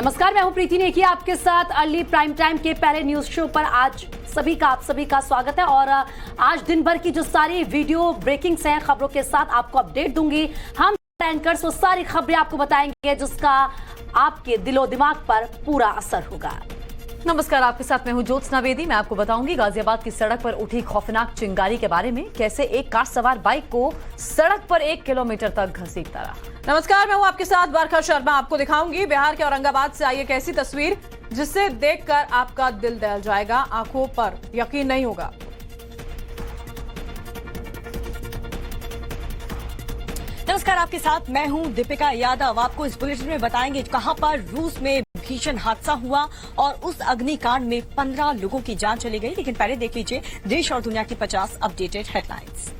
नमस्कार, मैं हूं प्रीति नेकी आपके साथ अर्ली प्राइम टाइम के पहले न्यूज शो पर आज आप सभी का स्वागत है। और आज दिन भर की जो सारी वीडियो ब्रेकिंग्स हैं, खबरों के साथ आपको अपडेट दूंगी। हम एंकर्स वो सारी खबरें आपको बताएंगे जिसका आपके दिलो दिमाग पर पूरा असर होगा। नमस्कार, आपके साथ मैं हूं ज्योत्सना बेदी। मैं आपको बताऊंगी गाजियाबाद की सड़क पर उठी खौफनाक चिंगारी के बारे में, कैसे एक कार सवार बाइक को सड़क पर 1 किलोमीटर तक घसीटता रहा। नमस्कार, मैं हूं आपके साथ वर्षा शर्मा। आपको दिखाऊंगी बिहार के औरंगाबाद से आई एक ऐसी तस्वीर जिसे देखकर आपका दिल दहल जाएगा, आंखों पर यकीन नहीं होगा। नमस्कार, आपके साथ मैं हूं दीपिका यादव। आपको इस बुलेटिन में बताएंगे कहां पर रूस में भीषण हादसा हुआ और उस अग्निकांड में 15 लोगों की जान चली गई। लेकिन पहले देख लीजिए देश और दुनिया की 50 अपडेटेड हेडलाइंस।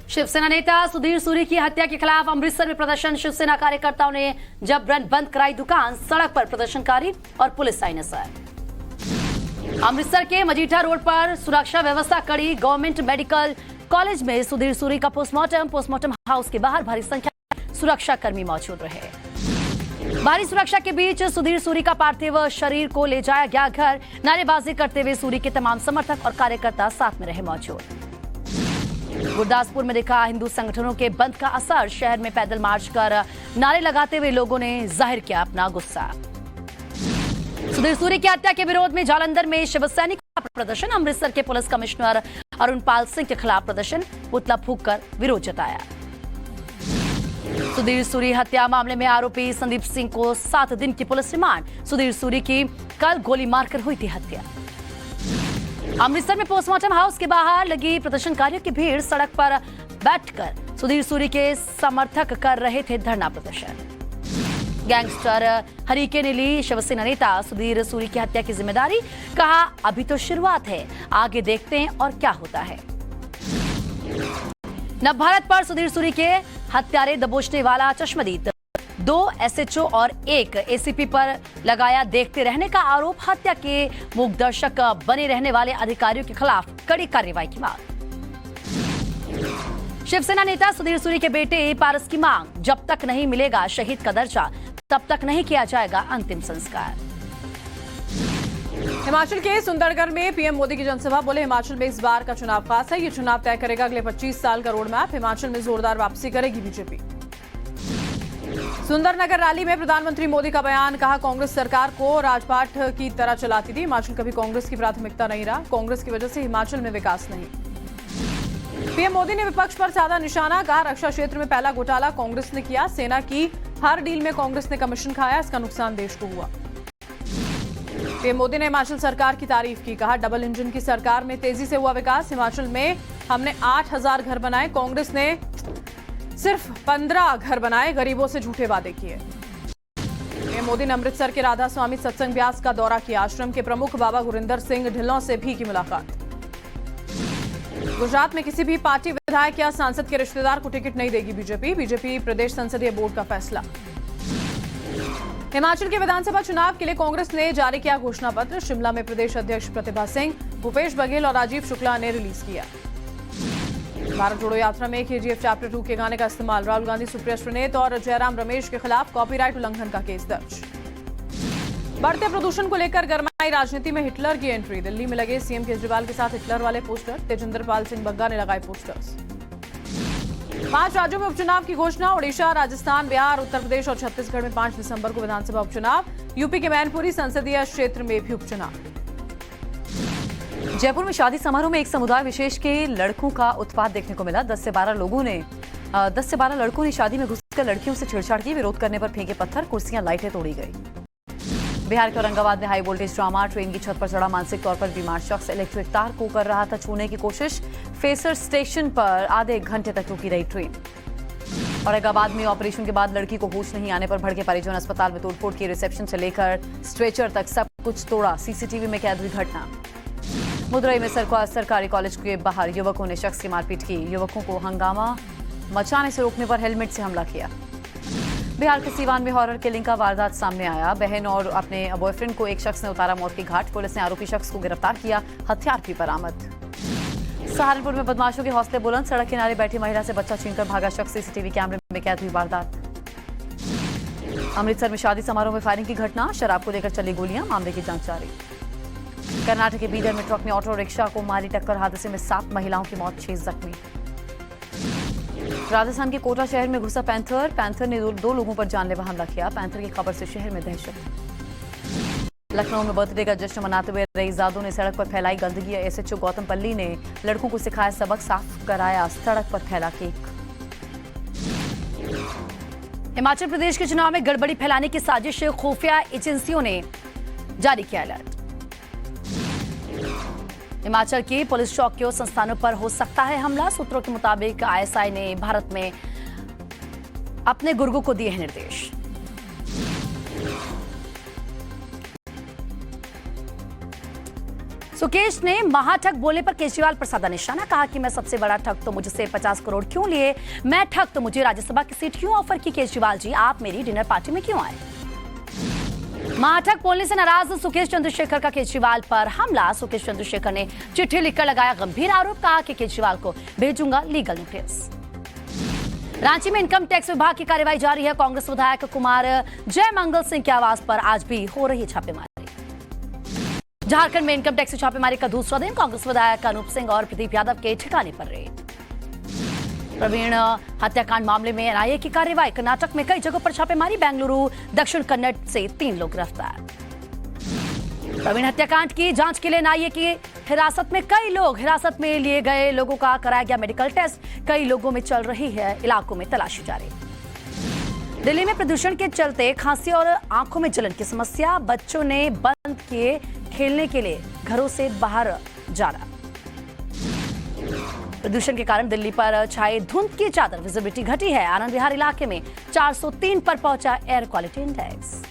शिवसेना नेता सुधीर सूरी की हत्या के खिलाफ अमृतसर में प्रदर्शन। शिवसेना कार्यकर्ताओं ने जबरन बंद कराई दुकान, सड़क पर प्रदर्शनकारी और पुलिस आई नजर। अमृतसर के मजीठा रोड पर सुरक्षा व्यवस्था कड़ी। गवर्नमेंट मेडिकल कॉलेज में सुधीर सूरी का पोस्टमार्टम हाउस के बाहर भारी संख्या में सुरक्षा कर्मी मौजूद रहे। भारी सुरक्षा के बीच सुधीर सूरी का पार्थिव शरीर को ले जाया गया घर। नारेबाजी करते हुए सूरी के तमाम समर्थक और कार्यकर्ता साथ में रहे मौजूद। गुरदासपुर में दिखा हिंदू संगठनों के बंद का असर। शहर में पैदल मार्च कर नारे लगाते हुए लोगों ने जाहिर किया अपना गुस्सा। सुधीर सूरी की हत्या के विरोध में जालंधर में शिव सैनिकों का प्रदर्शन। अमृतसर के पुलिस कमिश्नर अरुण पाल सिंह के खिलाफ प्रदर्शन, पुतला फूंक कर विरोध जताया। सुधीर सूरी हत्या मामले में आरोपी संदीप सिंह को 7 दिन की पुलिस रिमांड। सुधीर सूरी की कल गोली मारकर हुई थी हत्या। अमृतसर में पोस्टमार्टम हाउस के बाहर लगी प्रदर्शनकारियों की भीड़। सड़क पर बैठकर सुधीर सूरी के समर्थक कर रहे थे धरना प्रदर्शन। गैंगस्टर हरीके ने ली शिवसेना नेता सुधीर सूरी की हत्या की जिम्मेदारी। कहा, अभी तो शुरुआत है, आगे देखते हैं और क्या होता है। नवभारत पर सुधीर सूरी के हत्यारे दबोचने वाला चश्मदीद। 2 एसएचओ और 1 एसीपी पर लगाया देखते रहने का आरोप। हत्या के मूकदर्शक बने रहने वाले अधिकारियों के खिलाफ कड़ी कार्रवाई की मांग। शिवसेना नेता सुधीर सूरी के बेटे पारस की मांग, जब तक नहीं मिलेगा शहीद का दर्जा तब तक नहीं किया जाएगा अंतिम संस्कार। हिमाचल के सुंदरगढ़ में पीएम मोदी की जनसभा। बोले, हिमाचल में इस बार का चुनाव खास है। ये चुनाव तय करेगा अगले 25 साल का रोड मैप। हिमाचल में जोरदार वापसी करेगी बीजेपी। सुंदरनगर रैली में प्रधानमंत्री मोदी का बयान। कहा, कांग्रेस सरकार को राजपाट की तरह चलाती थी। हिमाचल कभी कांग्रेस की प्राथमिकता नहीं रहा। कांग्रेस की वजह से हिमाचल में विकास नहीं। पीएम मोदी ने विपक्ष पर साधा निशाना। कहा, रक्षा क्षेत्र में पहला घोटाला कांग्रेस ने किया। सेना की हर डील में कांग्रेस ने कमीशन खाया, इसका नुकसान देश को हुआ। पीएम मोदी ने हिमाचल सरकार की तारीफ की। कहा, डबल इंजन की सरकार में तेजी से हुआ विकास। हिमाचल में हमने 8000 घर बनाए, कांग्रेस ने सिर्फ 15 घर बनाए। गरीबों से झूठे वादे किए। पीएम मोदी ने अमृतसर के राधा स्वामी सत्संग ब्यास का दौरा किया। आश्रम के प्रमुख बाबा गुरिंदर सिंह ढिल्लों से भी की मुलाकात। गुजरात में किसी भी पार्टी विधायक या सांसद के रिश्तेदार को टिकट नहीं देगी बीजेपी प्रदेश संसदीय बोर्ड का फैसला। हिमाचल के विधानसभा चुनाव के लिए कांग्रेस ने जारी किया घोषणा पत्र। शिमला में प्रदेश अध्यक्ष प्रतिभा सिंह, भूपेश बघेल और राजीव शुक्ला ने रिलीज किया। भारत जोड़ो यात्रा में केजीएफ चैप्टर 2 के गाने का इस्तेमाल। राहुल गांधी, सुप्रिया श्रीनेत और जयराम रमेश के खिलाफ कॉपीराइट उल्लंघन का केस दर्ज। बढ़ते प्रदूषण को लेकर गरमाई राजनीति में हिटलर की एंट्री। दिल्ली में लगे सीएम केजरीवाल के साथ हिटलर वाले पोस्टर। तेजिंदर पाल सिंह बग्गा ने लगाए पोस्टर्स। 5 राज्यों में उपचुनाव की घोषणा। ओडिशा, राजस्थान, बिहार, उत्तर प्रदेश और छत्तीसगढ़ में 5 दिसंबर को विधानसभा उपचुनाव। यूपी के मैनपुरी संसदीय क्षेत्र में भी उपचुनाव। जयपुर में शादी समारोह में एक समुदाय विशेष के लड़कों का उत्पात देखने को मिला। 10 से 12 लड़कों ने शादी में घुसकर लड़कियों से छेड़छाड़ की। विरोध करने पर फेंके पत्थर, कुर्सियां, लाइटें तोड़ी गई। बिहार के औरंगाबाद में हाई वोल्टेज ड्रामा। ट्रेन की छत पर चढ़ा मानसिक तौर पर बीमार शख्स। इलेक्ट्रिक तार को कर रहा था छूने की कोशिश। फेसर स्टेशन पर आधे घंटे तक रुकी रही ट्रेन। औरंगाबाद में ऑपरेशन के बाद लड़की को होश नहीं आने पर भड़के परिजन। अस्पताल में तोड़फोड़ की। रिसेप्शन से लेकर स्ट्रेचर तक सब कुछ तोड़ा। सीसीटीवी में कैद हुई घटना। मुदरई में सरकारी कॉलेज के बाहर युवकों ने शख्स की मारपीट की। युवकों को हंगामा मचाने से रोकने पर हेलमेट से हमला किया। बिहार के सीवान में हॉरर किलिंग का वारदात सामने आया। बहन और अपने बॉयफ्रेंड को एक शख्स ने उतारा मौत की घाट। पुलिस ने आरोपी शख्स को गिरफ्तार किया। हथियार भी बरामद। सहारनपुर में बदमाशों के हौसले बुलंद। सड़क किनारे बैठी महिला से बच्चा छीनकर भागा शख्स। सीसीटीवी कैमरे में कैद हुई वारदात। अमृतसर में शादी समारोह में फायरिंग की घटना, शराब को लेकर चली गोलियां, मामले की जांच जारी। कर्नाटक के बीदर में ट्रक ने ऑटो रिक्शा को मारी टक्कर, हादसे में 7 महिलाओं की मौत, 6 जख्मी। राजस्थान के कोटा शहर में घुसा पैंथर ने दो लोगों पर जानलेवा हमला किया। पैंथर की खबर से शहर में दहशत। लखनऊ में बर्थडे का जश्न मनाते हुए रईसजादों ने सड़क पर फैलाई गंदगी। एसएचओ गौतम पल्ली ने लड़कों को सिखाया सबक, साफ कराया सड़क पर फैला केक। हिमाचल प्रदेश के चुनाव में गड़बड़ी फैलाने की साजिश, खुफिया एजेंसियों ने जारी किया अलर्ट। हिमाचल की पुलिस चौकियों संस्थानों पर हो सकता है हमला, सूत्रों के मुताबिक आईएसआई ने भारत में अपने गुर्गों को दिए हैं निर्देश। सुकेश ने महाठग बोलने पर केजरीवाल पर साधा निशाना, कहा कि मैं सबसे बड़ा ठग तो मुझसे 50 करोड़ क्यों लिए, मैं ठग तो मुझे राज्यसभा की सीट क्यों ऑफर की, केजरीवाल जी आप मेरी डिनर पार्टी में क्यों आए। महाठग बोलने से नाराज सुकेश चंद्रशेखर का केजरीवाल पर हमला। सुकेश चंद्रशेखर ने चिट्ठी लिखकर लगाया गंभीर आरोप, कहा कि केजरीवाल को भेजूंगा लीगल नोटिस। रांची में इनकम टैक्स विभाग की कार्रवाई जारी है। कांग्रेस विधायक कुमार जयमंगल सिंह के आवास पर आज भी हो रही छापेमारी। झारखंड में इनकम टैक्स छापेमारी का दूसरा दिन, कांग्रेस विधायक अनूप सिंह और प्रदीप यादव के ठिकाने पर रेड। प्रवीण हत्याकांड मामले में एनआईए की कार्रवाई, कर्नाटक में कई जगहों पर छापेमारी, बेंगलुरु दक्षिण कन्नड़ से 3 लोग गिरफ्तार। प्रवीण हत्याकांड की जांच के लिए एनआईए की हिरासत में कई लोग, हिरासत में लिए गए लोगों का कराया गया मेडिकल टेस्ट, कई लोगों में चल रही है इलाकों में तलाशी जारी। दिल्ली में प्रदूषण के चलते खांसी और आंखों में जलन की समस्या, बच्चों ने बंद किए खेलने के लिए घरों से बाहर जाना। प्रदूषण के कारण दिल्ली पर छाई धुंध की चादर, विजिबिलिटी घटी है। आनंद विहार इलाके में 403 पर पहुंचा एयर क्वालिटी इंडेक्स।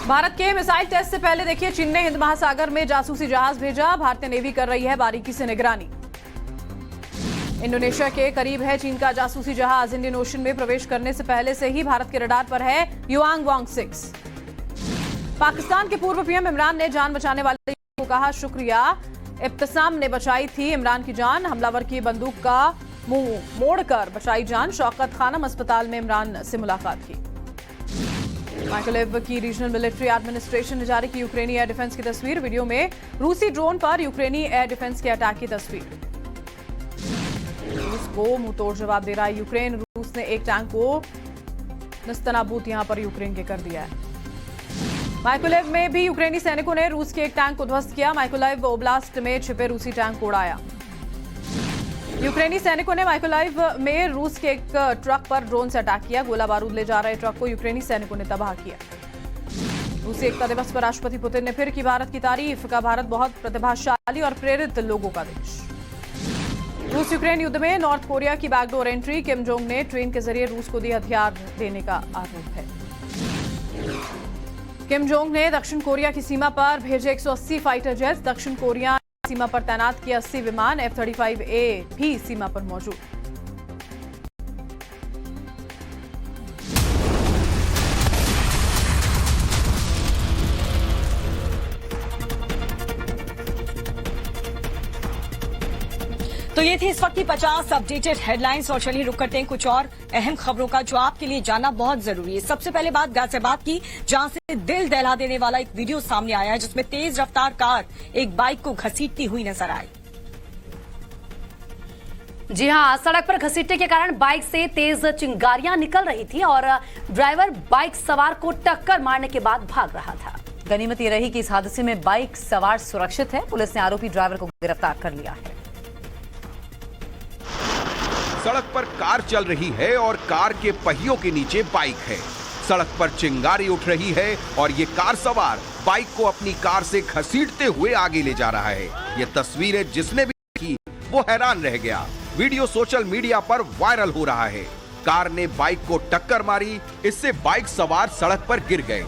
भारत के मिसाइल टेस्ट से पहले देखिए, चीन ने हिंद महासागर में जासूसी जहाज भेजा, भारतीय नेवी कर रही है बारीकी से निगरानी। इंडोनेशिया के करीब है चीन का जासूसी जहाज, इंडियन ओशन में प्रवेश करने से पहले से ही भारत के रडार पर है युआंग वांग 6। पाकिस्तान के पूर्व पीएम इमरान ने जान बचाने वाले को कहा शुक्रिया, इब्तिसाम ने बचाई थी इमरान की जान, हमलावर की बंदूक का मुंह मोड़कर बचाई जान। शौकत खानम अस्पताल में इमरान से मुलाकात की। माइकोलेव की रीजनल मिलिट्री एडमिनिस्ट्रेशन ने जारी की यूक्रेनी एयर डिफेंस की तस्वीर, वीडियो में रूसी ड्रोन पर यूक्रेनी एयर डिफेंस के अटैक की तस्वीर। रूस को मुंहतोड़ जवाब दे रहा है यूक्रेन, रूस ने एक टैंक को नस्तनाबूद यहां पर यूक्रेन के कर दिया है। माइकोलेव में भी यूक्रेनी सैनिकों ने रूस के एक टैंक को ध्वस्त किया, माइकोलाइव ओब्लास्ट में छिपे रूसी टैंक को उड़ाया। यूक्रेनी सैनिकों ने माइकोलाइव में रूस के एक ट्रक पर ड्रोन से अटैक किया, गोला बारूद ले जा रहे ट्रक को यूक्रेनी सैनिकों ने तबाह किया। रूसी एकता दिवस पर राष्ट्रपति पुतिन ने फिर की भारत की तारीफ, का भारत बहुत प्रतिभाशाली और प्रेरित लोगों का देश। रूस यूक्रेन युद्ध में नॉर्थ कोरिया की बैकडोर एंट्री, किम जोंग ने ट्रेन के जरिए रूस को दिए हथियार देने का आरोप है। किम जोंग ने दक्षिण कोरिया की सीमा पर भेजे 180 फाइटर जेट्स, दक्षिण कोरिया सीमा पर तैनात किए 80 विमान, F-35A भी सीमा पर मौजूद। तो ये थी इस वक्त की 50 अपडेटेड हेडलाइंस, और चलिए रुक करते हैं कुछ और अहम खबरों का जो आपके लिए जानना बहुत जरूरी है। सबसे पहले बात गाजियाबाद की, जहां से दिल दहला देने वाला एक वीडियो सामने आया है, जिसमें तेज रफ्तार कार एक बाइक को घसीटती हुई नजर आई। जी हां, सड़क पर घसीटने के कारण बाइक से तेज चिंगारियां निकल रही थी और ड्राइवर बाइक सवार को टक्कर मारने के बाद भाग रहा था। गनीमत ये रही कि इस हादसे में बाइक सवार सुरक्षित है। पुलिस ने आरोपी ड्राइवर को गिरफ्तार कर लिया है। सड़क पर कार चल रही है और कार के पहियों के नीचे बाइक है। सड़क पर चिंगारी उठ रही है और ये कार सवार बाइक को अपनी कार से घसीटते हुए आगे ले जा रहा है। ये तस्वीरें जिसने भी देखी वो हैरान रह गया। वीडियो सोशल मीडिया पर वायरल हो रहा है। कार ने बाइक को टक्कर मारी, इससे बाइक सवार सड़क पर गिर गए।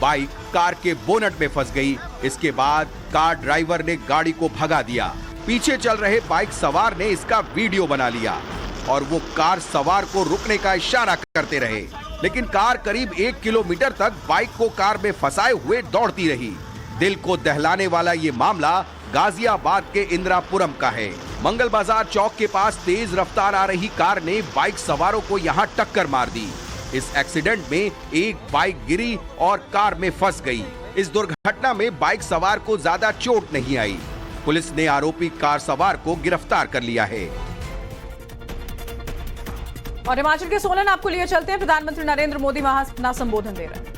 बाइक कार के बोनट में फंस गई। इसके बाद कार ड्राइवर ने गाड़ी को भगा दिया। पीछे चल रहे बाइक सवार ने इसका वीडियो बना लिया और वो कार सवार को रुकने का इशारा करते रहे, लेकिन कार करीब 1 किलोमीटर तक बाइक को कार में फंसाए हुए दौड़ती रही। दिल को दहलाने वाला ये मामला गाजियाबाद के इंदिरापुरम का है। मंगल बाजार चौक के पास तेज रफ्तार आ रही कार ने बाइक सवारों को यहाँ टक्कर मार दी। इस एक्सीडेंट में एक बाइक गिरी और कार में फंस गई। इस दुर्घटना में बाइक सवार को ज्यादा चोट नहीं आई। पुलिस ने आरोपी कार सवार को गिरफ्तार कर लिया है। और हिमाचल के सोलन आपको लिए चलते हैं। प्रधानमंत्री नरेंद्र मोदी वहां अपना संबोधन दे रहे हैं।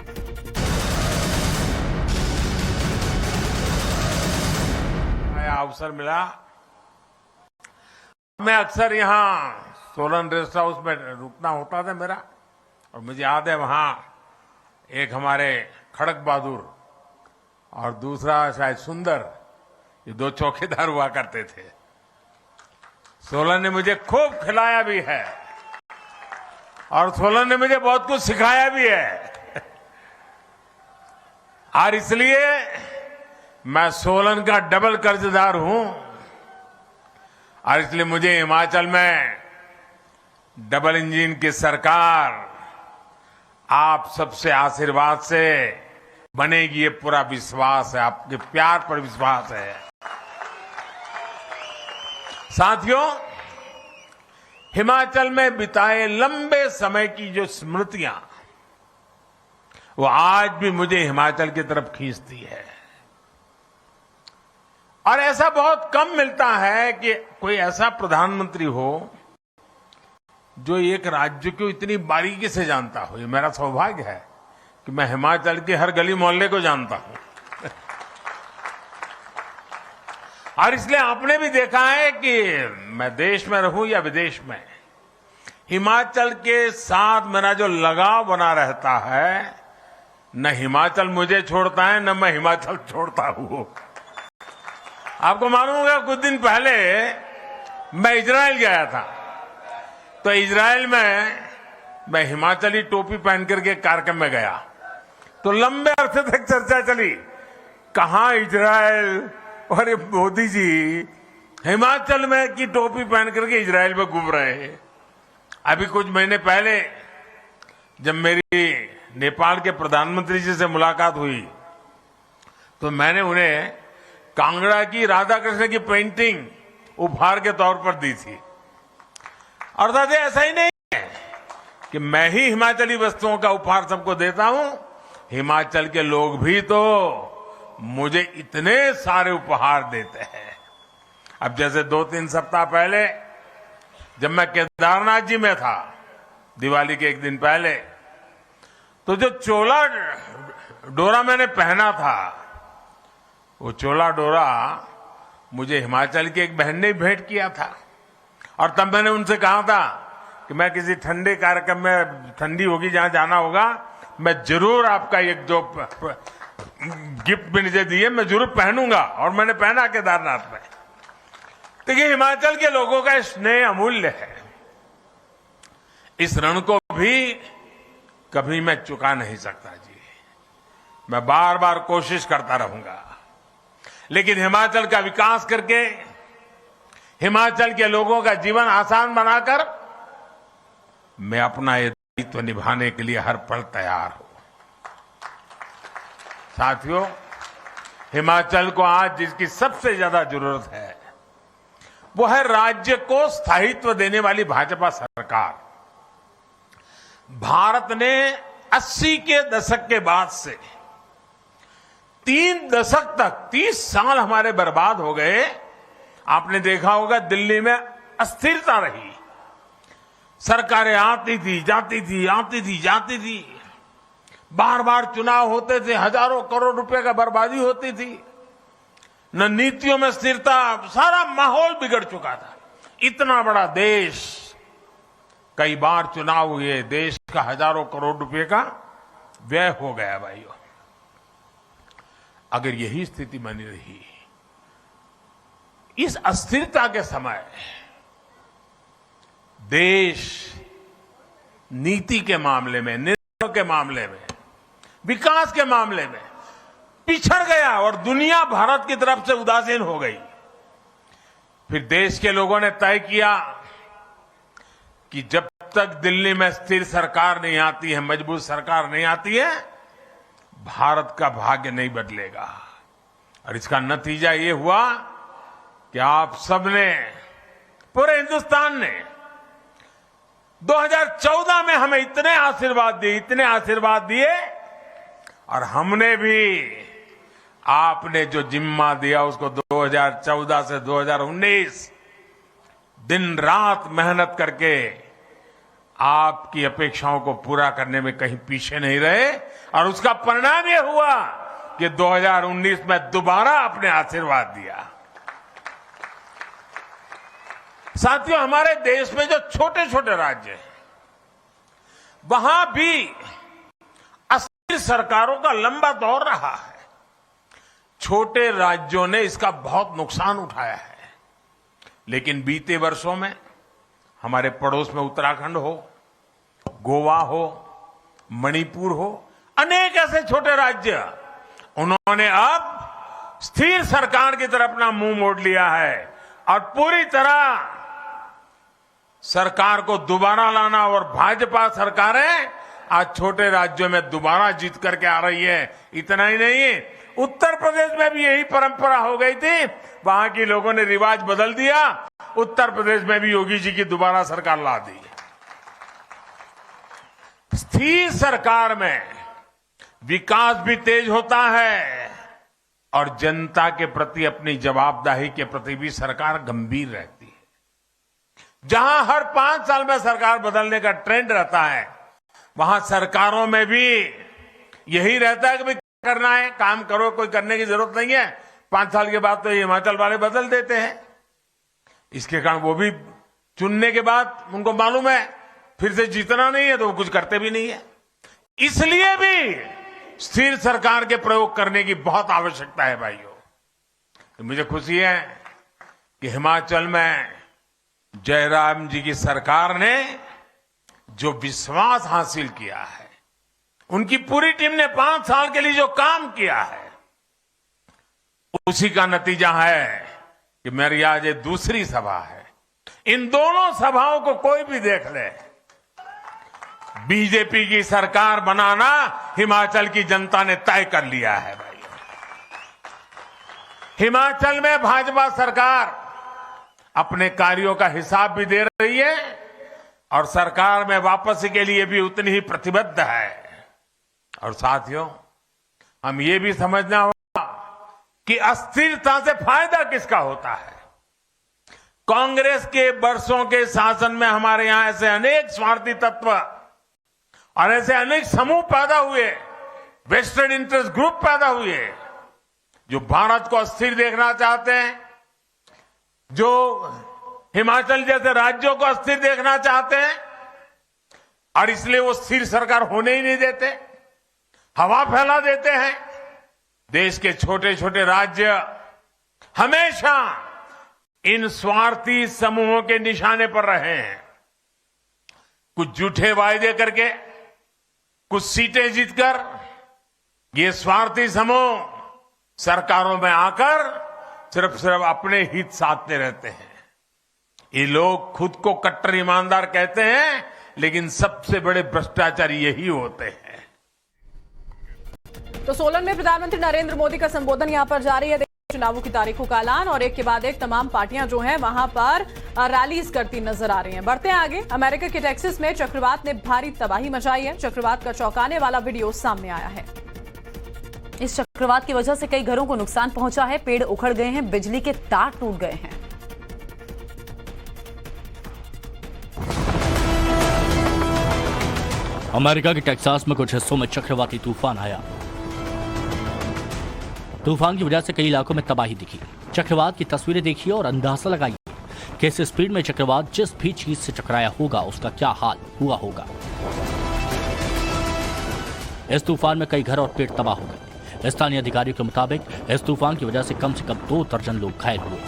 अवसर मिला। मैं अक्सर यहाँ सोलन रेस्ट हाउस में रुकना होता था मेरा, और मुझे याद है वहां एक हमारे खड़क बहादुर और दूसरा शायद सुंदर, ये दो चौकीदार हुआ करते थे। सोलन ने मुझे खूब खिलाया भी है और सोलन ने मुझे बहुत कुछ सिखाया भी है। और इसलिए मैं सोलन का डबल कर्जदार हूं, और इसलिए मुझे हिमाचल में डबल इंजन की सरकार आप सबसे आशीर्वाद से बनेगी, ये पूरा विश्वास है, आपके प्यार पर विश्वास है। साथियों, हिमाचल में बिताए लंबे समय की जो स्मृतियां, वो आज भी मुझे हिमाचल की तरफ खींचती है। और ऐसा बहुत कम मिलता है कि कोई ऐसा प्रधानमंत्री हो जो एक राज्य को इतनी बारीकी से जानता हो। ये मेरा सौभाग्य है कि मैं हिमाचल के हर गली मोहल्ले को जानता हूं। और इसलिए आपने भी देखा है कि मैं देश में रहूं या विदेश में, हिमाचल के साथ मेरा जो लगाव बना रहता है, न हिमाचल मुझे छोड़ता है न मैं हिमाचल छोड़ता हूं। आपको मालूम होगा कुछ दिन पहले मैं इजराइल गया था, तो इजराइल में मैं हिमाचली टोपी पहन करके कार्यक्रम में गया, तो लंबे अरसे तक चर्चा चली, कहां इजराइल और ये मोदी जी हिमाचल में की टोपी पहन करके इजराइल में घूम रहे हैं। अभी कुछ महीने पहले जब मेरी नेपाल के प्रधानमंत्री जी से मुलाकात हुई, तो मैंने उन्हें कांगड़ा की राधा कृष्ण की पेंटिंग उपहार के तौर पर दी थी। और दादा ऐसा ही नहीं है कि मैं ही हिमाचली वस्तुओं का उपहार सबको देता हूं, हिमाचल के लोग भी तो मुझे इतने सारे उपहार देते हैं। अब जैसे 2-3 सप्ताह पहले जब मैं केदारनाथ जी में था, दिवाली के एक दिन पहले, तो जो चोला डोरा मैंने पहना था, वो चोला डोरा मुझे हिमाचल की एक बहन ने भेंट किया था। और तब मैंने उनसे कहा था कि मैं किसी ठंडे कार्यक्रम में, ठंडी होगी जहां जाना होगा, मैं जरूर आपका एक जो गिफ्ट मुझे दिए मैं जरूर पहनूंगा। और मैंने पहना केदारनाथ में। देखिए, हिमाचल के लोगों का स्नेह अमूल्य है। इस ऋण को भी कभी मैं चुका नहीं सकता जी। मैं बार बार कोशिश करता रहूंगा, लेकिन हिमाचल का विकास करके, हिमाचल के लोगों का जीवन आसान बनाकर मैं अपना ये दायित्व निभाने के लिए हर पल तैयार हूं। साथियों, हिमाचल को आज जिसकी सबसे ज्यादा जरूरत है, वो है राज्य को स्थायित्व देने वाली भाजपा सरकार। भारत ने 80 के दशक के बाद से 3 दशक तक 30 साल हमारे बर्बाद हो गए। आपने देखा होगा दिल्ली में अस्थिरता रही, सरकारें आती थी जाती थी, आती थी जाती थी, बार बार चुनाव होते थे, हजारों करोड़ रुपए का बर्बादी होती थी, न नीतियों में स्थिरता, सारा माहौल बिगड़ चुका था। इतना बड़ा देश, कई बार चुनाव हुए, देश का हजारों करोड़ रुपए का व्यय हो गया भाइयों। अगर यही स्थिति बनी रही, इस अस्थिरता के समय देश नीति के मामले में, निर्णयों के मामले में, विकास के मामले में पिछड़ गया और दुनिया भारत की तरफ से उदासीन हो गई। फिर देश के लोगों ने तय किया कि जब तक दिल्ली में स्थिर सरकार नहीं आती है, मजबूत सरकार नहीं आती है, भारत का भाग्य नहीं बदलेगा। और इसका नतीजा ये हुआ कि आप सबने, पूरे हिंदुस्तान ने 2014 में हमें इतने आशीर्वाद दिए और हमने भी आपने जो जिम्मा दिया उसको 2014 से 2019 दिन रात मेहनत करके आपकी अपेक्षाओं को पूरा करने में कहीं पीछे नहीं रहे और उसका परिणाम यह हुआ कि 2019 में दोबारा आपने आशीर्वाद दिया। साथियों, हमारे देश में जो छोटे छोटे राज्य हैं वहां भी अस्थिर सरकारों का लंबा दौर रहा है। छोटे राज्यों ने इसका बहुत नुकसान उठाया है, लेकिन बीते वर्षों में हमारे पड़ोस में उत्तराखंड हो, गोवा हो, मणिपुर हो, अनेक ऐसे छोटे राज्य, उन्होंने अब स्थिर सरकार की तरफ अपना मुंह मोड़ लिया है और पूरी तरह सरकार को दोबारा लाना। और भाजपा सरकारें आज छोटे राज्यों में दोबारा जीत करके आ रही है। इतना ही नहीं, उत्तर प्रदेश में भी यही परंपरा हो गई थी, वहां के लोगों ने रिवाज बदल दिया, उत्तर प्रदेश में भी योगी जी की दोबारा सरकार ला दी। स्थिर सरकार में विकास भी तेज होता है और जनता के प्रति अपनी जवाबदेही के प्रति भी सरकार गंभीर रहती है। जहां हर 5 साल में सरकार बदलने का ट्रेंड रहता है, वहां सरकारों में भी यही रहता है कि भाई करना है, काम करो, कोई करने की जरूरत नहीं है। 5 साल के बाद तो हिमाचल वाले बदल देते हैं। इसके कारण वो भी चुनने के बाद उनको मालूम है फिर से जीतना नहीं है, तो वो कुछ करते भी नहीं है। इसलिए भी स्थिर सरकार के प्रयोग करने की बहुत आवश्यकता है भाइयों। तो मुझे खुशी है कि हिमाचल में जयराम जी की सरकार ने जो विश्वास हासिल किया है, उनकी पूरी टीम ने 5 साल के लिए जो काम किया है, उसी का नतीजा है कि मेरी आज ये दूसरी सभा है। इन दोनों सभाओं को कोई भी देख ले, बीजेपी की सरकार बनाना हिमाचल की जनता ने तय कर लिया है भाई। हिमाचल में भाजपा सरकार अपने कार्यों का हिसाब भी दे रही है और सरकार में वापसी के लिए भी उतनी ही प्रतिबद्ध है। और साथियों, हम ये भी समझना होगा कि अस्थिरता से फायदा किसका होता है। कांग्रेस के वर्षों के शासन में हमारे यहां ऐसे अनेक स्वार्थी तत्व और ऐसे अनेक समूह पैदा हुए, वेस्टेड इंटरेस्ट ग्रुप पैदा हुए, जो भारत को अस्थिर देखना चाहते हैं, जो हिमाचल जैसे राज्यों को अस्थिर देखना चाहते हैं और इसलिए वो स्थिर सरकार होने ही नहीं देते, हवा फैला देते हैं। देश के छोटे छोटे राज्य हमेशा इन स्वार्थी समूहों के निशाने पर रहे हैं। कुछ झूठे वायदे करके, कुछ सीटें जीतकर ये स्वार्थी समूह सरकारों में आकर सिर्फ अपने हित साधते रहते हैं। ये लोग खुद को कट्टर ईमानदार कहते हैं, लेकिन सबसे बड़े भ्रष्टाचारी यही होते हैं। तो सोलन में प्रधानमंत्री नरेंद्र मोदी का संबोधन यहां पर जारी है। चुनावों की तारीखों का ऐलान और एक के बाद एक तमाम पार्टियां जो हैं वहां पर रैलीज करती नजर आ रही हैं। बढ़ते हैं आगे। अमेरिका के टेक्सास में चक्रवात ने भारी तबाही मचाई है। चक्रवात का चौंकाने वाला वीडियो सामने आया है। इस चक्रवात की वजह से कई घरों को नुकसान पहुंचा है। पेड़ उखड़ गए हैं, बिजली के तार टूट गए हैं। अमेरिका के टेक्सास में कुछ हिस्सों में चक्रवाती तूफान आया। तूफान की वजह से कई इलाकों में तबाही दिखी। चक्रवात की तस्वीरें देखिए और अंदाजा लगाइए कि इस स्पीड में चक्रवात जिस भी चीज से टकराया होगा उसका क्या हाल हुआ होगा। इस तूफान में कई घर और पेड़ तबाह हो गए। स्थानीय अधिकारियों के मुताबिक इस तूफान की वजह से कम 2 दर्जन लोग घायल हुए।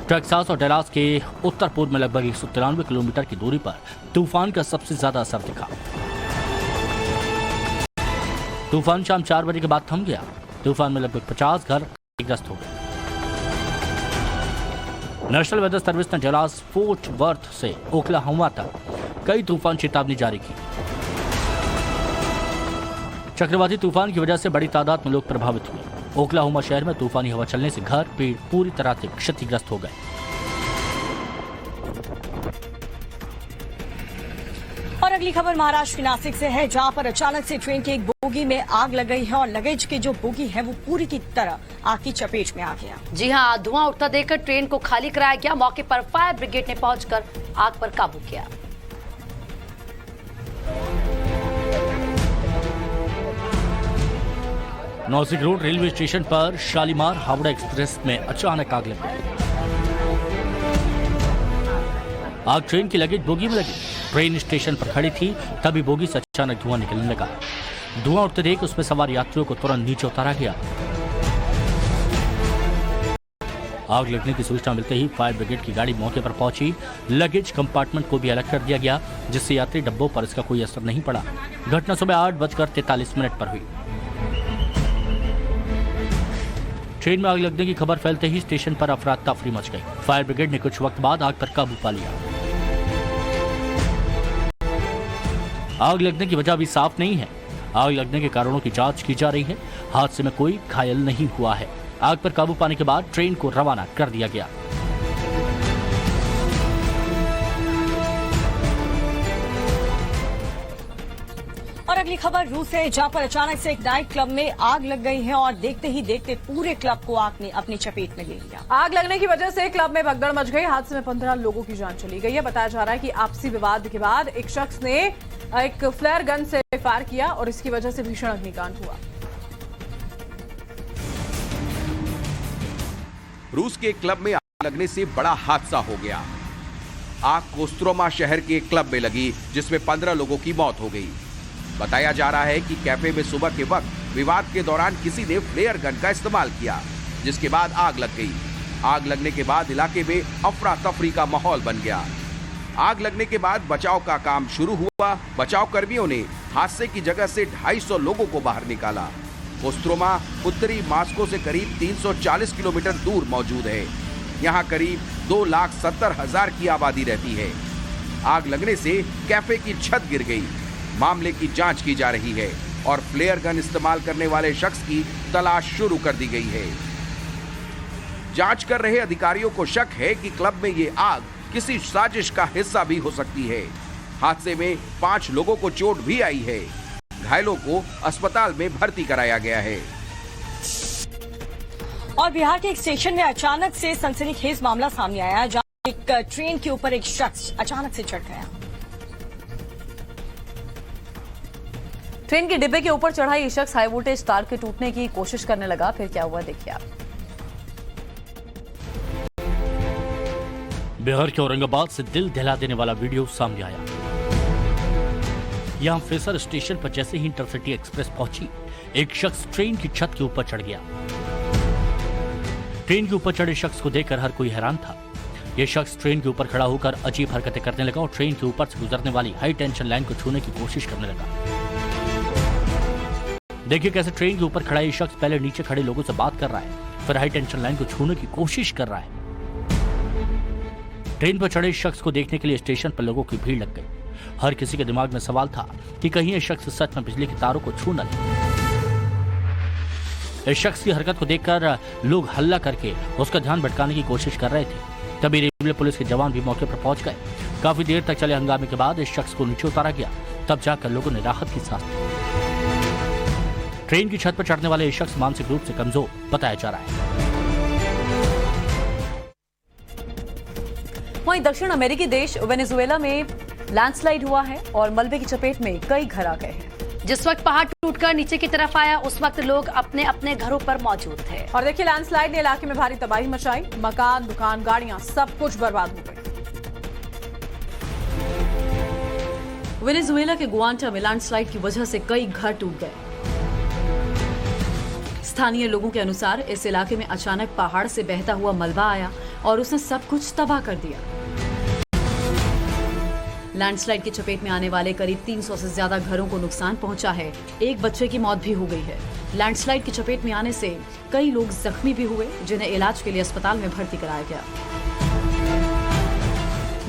टेक्सास और डलास के उत्तर पूर्व में लगभग 193 किलोमीटर की दूरी पर तूफान का सबसे ज्यादा असर दिखा। तूफान शाम 4 बजे के बाद थम गया। तूफान में लगभग 50 घर क्षतिग्रस्त हो गए। नेशनल वेदर सर्विस ने डलास फोर्ट वर्थ से ओक्लाहोमा तक कई तूफान चेतावनी जारी की। चक्रवाती तूफान की वजह से बड़ी तादाद में लोग प्रभावित हुए। ओक्लाहोमा शहर में तूफानी हवा चलने से घर पेड़ पूरी तरह से क्षतिग्रस्त हो गए। और अगली खबर महाराष्ट्र के नासिक से है, जहां पर अचानक से ट्रेन की एक बोगी में आग लग गई है और लगेज की जो बोगी है वो पूरी की तरह आग की चपेट में आ गया। जी हां, धुआं उठता देखकर ट्रेन को खाली कराया गया। मौके पर फायर ब्रिगेड ने पहुंचकर आग पर काबू किया। नासिक रोड रेलवे स्टेशन पर शालीमार हावड़ा एक्सप्रेस में अचानक आग लग गई। आग ट्रेन की लगेज बोगी में लगी। ट्रेन स्टेशन पर खड़ी थी, तभी बोगी से अचानक धुआं निकलने लगा। धुआं उठते देख उसमें सवार यात्रियों को तुरंत नीचे उतारा गया। आग लगने की सूचना मिलते ही फायर ब्रिगेड की गाड़ी मौके पर पहुंची। लगेज कंपार्टमेंट को भी अलग कर दिया गया, जिससे यात्री डब्बों पर इसका कोई असर नहीं पड़ा। घटना सुबह 8:43 पर हुई। ट्रेन में आग लगने की खबर फैलते ही स्टेशन पर अफरा तफरी मच गई। फायर ब्रिगेड ने कुछ वक्त बाद आग पर काबू पा लिया। आग लगने की वजह अभी साफ नहीं है। आग लगने के कारणों की जांच की जा रही है। हादसे में कोई घायल नहीं हुआ है। आग पर काबू पाने के बाद ट्रेन को रवाना कर दिया गया। और अगली खबर रूस से, जहां पर अचानक से एक नाइट क्लब में आग लग गई है और देखते ही देखते पूरे क्लब को आग ने अपनी चपेट में ले लिया। आग लगने की वजह से क्लब में भगदड़ मच गई। हादसे में 15 लोगों की जान चली गई है। बताया जा रहा है कि आपसी विवाद के बाद एक शख्स ने एक फ्लेयर गन से फायर किया और इसकी वजह से भीषण अग्निकांड हुआ। रूस के क्लब में आग लगने से बड़ा हादसा हो गया। आग कोस्त्रोमा शहर के एक क्लब में लगी, जिसमें 15 लोगों की मौत हो गई। बताया जा रहा है कि कैफे में सुबह के वक्त विवाद के दौरान किसी ने फ्लेयर गन का इस्तेमाल किया, जिसके बाद आग लग गई। आग लगने के बाद इलाके में अफरा तफरी का माहौल बन गया। आग लगने के बाद बचाव का काम शुरू हुआ। बचाव कर्मियों ने हादसे की जगह से 250 लोगों को बाहर निकाला। कोस्त्रोमा उत्तरी मास्को से करीब 340 किलोमीटर दूर मौजूद है। यहाँ करीब 2,70,000 की आबादी रहती है। आग लगने से कैफे की छत गिर गई। मामले की जांच की जा रही है और फ्लेयर गन इस्तेमाल करने वाले शख्स की तलाश शुरू कर दी गई है। जांच कर रहे अधिकारियों को शक है कि क्लब में ये आग किसी साजिश का हिस्सा भी हो सकती है। हादसे में 5 लोगों को चोट भी आई है। घायलों को अस्पताल में भर्ती कराया गया है। और बिहार के एक स्टेशन में अचानक से सनसनीखेज मामला सामने आया, जहां एक ट्रेन के ऊपर एक शख्स अचानक से चढ़ गया। ट्रेन के डिब्बे के ऊपर चढ़ा ये शख्स हाई वोल्टेज तार के टूटने की कोशिश करने लगा। फिर क्या हुआ, देखिए आप। बिहार के औरंगाबाद से दिल दहला देने वाला वीडियो सामने आया। यहां फेसर स्टेशन पर जैसे ही इंटरसिटी एक्सप्रेस पहुंची, एक शख्स ट्रेन की छत के ऊपर चढ़ गया। ट्रेन के ऊपर चढ़े शख्स को देखकर हर कोई हैरान था। यह शख्स ट्रेन के ऊपर खड़ा होकर अजीब हरकतें करने लगा और ट्रेन के ऊपर से गुजरने वाली हाई टेंशन लाइन को छूने की कोशिश करने लगा। देखिए कैसे ट्रेन के ऊपर खड़ा ये शख्स पहले नीचे खड़े लोगों से बात कर रहा है, फिर हाई टेंशन लाइन को छूने की कोशिश कर रहा है। ट्रेन पर चढ़े शख्स को देखने के लिए स्टेशन पर लोगों की भीड़ लग गई। हर किसी के दिमाग में सवाल था कि कहीं यह शख्स सच में बिजली की तारों को छू न ले। इस शख्स की हरकत को देखकर लोग हल्ला करके उसका ध्यान भटकाने की कोशिश कर रहे थे। तभी रेलवे पुलिस के जवान भी मौके पर पहुंच गए। काफी देर तक चले हंगामे के बाद इस शख्स को नीचे उतारा गया। तब जाकर लोगों ने राहत की सांस ली। ट्रेन की छत पर चढ़ने वाले ये शख्स मानसिक रूप से कमजोर बताया जा रहा है। वहीं दक्षिण अमेरिकी देश वेनेजुएला में लैंडस्लाइड हुआ है और मलबे की चपेट में कई घर आ गए हैं। जिस वक्त पहाड़ टूटकर नीचे की तरफ आया, उस वक्त लोग अपने अपने घरों पर मौजूद थे। और देखिए, लैंडस्लाइड ने इलाके में भारी तबाही मचाई। मकान, दुकान, गाड़ियां, सब कुछ बर्बाद हो गई। वेनेजुएला के गुआंटा में लैंडस्लाइड की वजह से कई घर टूट गए। स्थानीय लोगों के अनुसार इस इलाके में अचानक पहाड़ से बहता हुआ मलबा आया और उसने सब कुछ तबाह कर दिया। लैंडस्लाइड की चपेट में आने वाले करीब 300 से ज्यादा घरों को नुकसान पहुंचा है। एक बच्चे की मौत भी हो गई है। लैंडस्लाइड की चपेट में आने से कई लोग जख्मी भी हुए, जिन्हें इलाज के लिए अस्पताल में भर्ती कराया गया।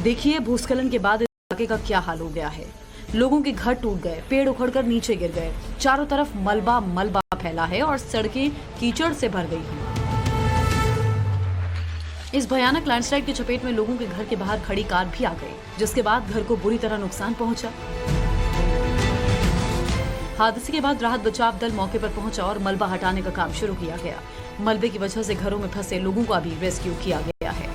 देखिए भूस्खलन के बाद इलाके का क्या हाल हो गया है। लोगों के घर टूट गए, पेड़ उखड़कर नीचे गिर गए, चारों तरफ मलबा मलबा फैला है और सड़कें कीचड़ से भर गई हैं। इस भयानक लैंडस्लाइड की चपेट में लोगों के घर के बाहर खड़ी कार भी आ गई, जिसके बाद घर को बुरी तरह नुकसान पहुंचा। हादसे के बाद राहत बचाव दल मौके पर पहुंचा और मलबा हटाने का काम शुरू किया गया। मलबे की वजह से घरों में फंसे लोगों का भी रेस्क्यू किया गया है।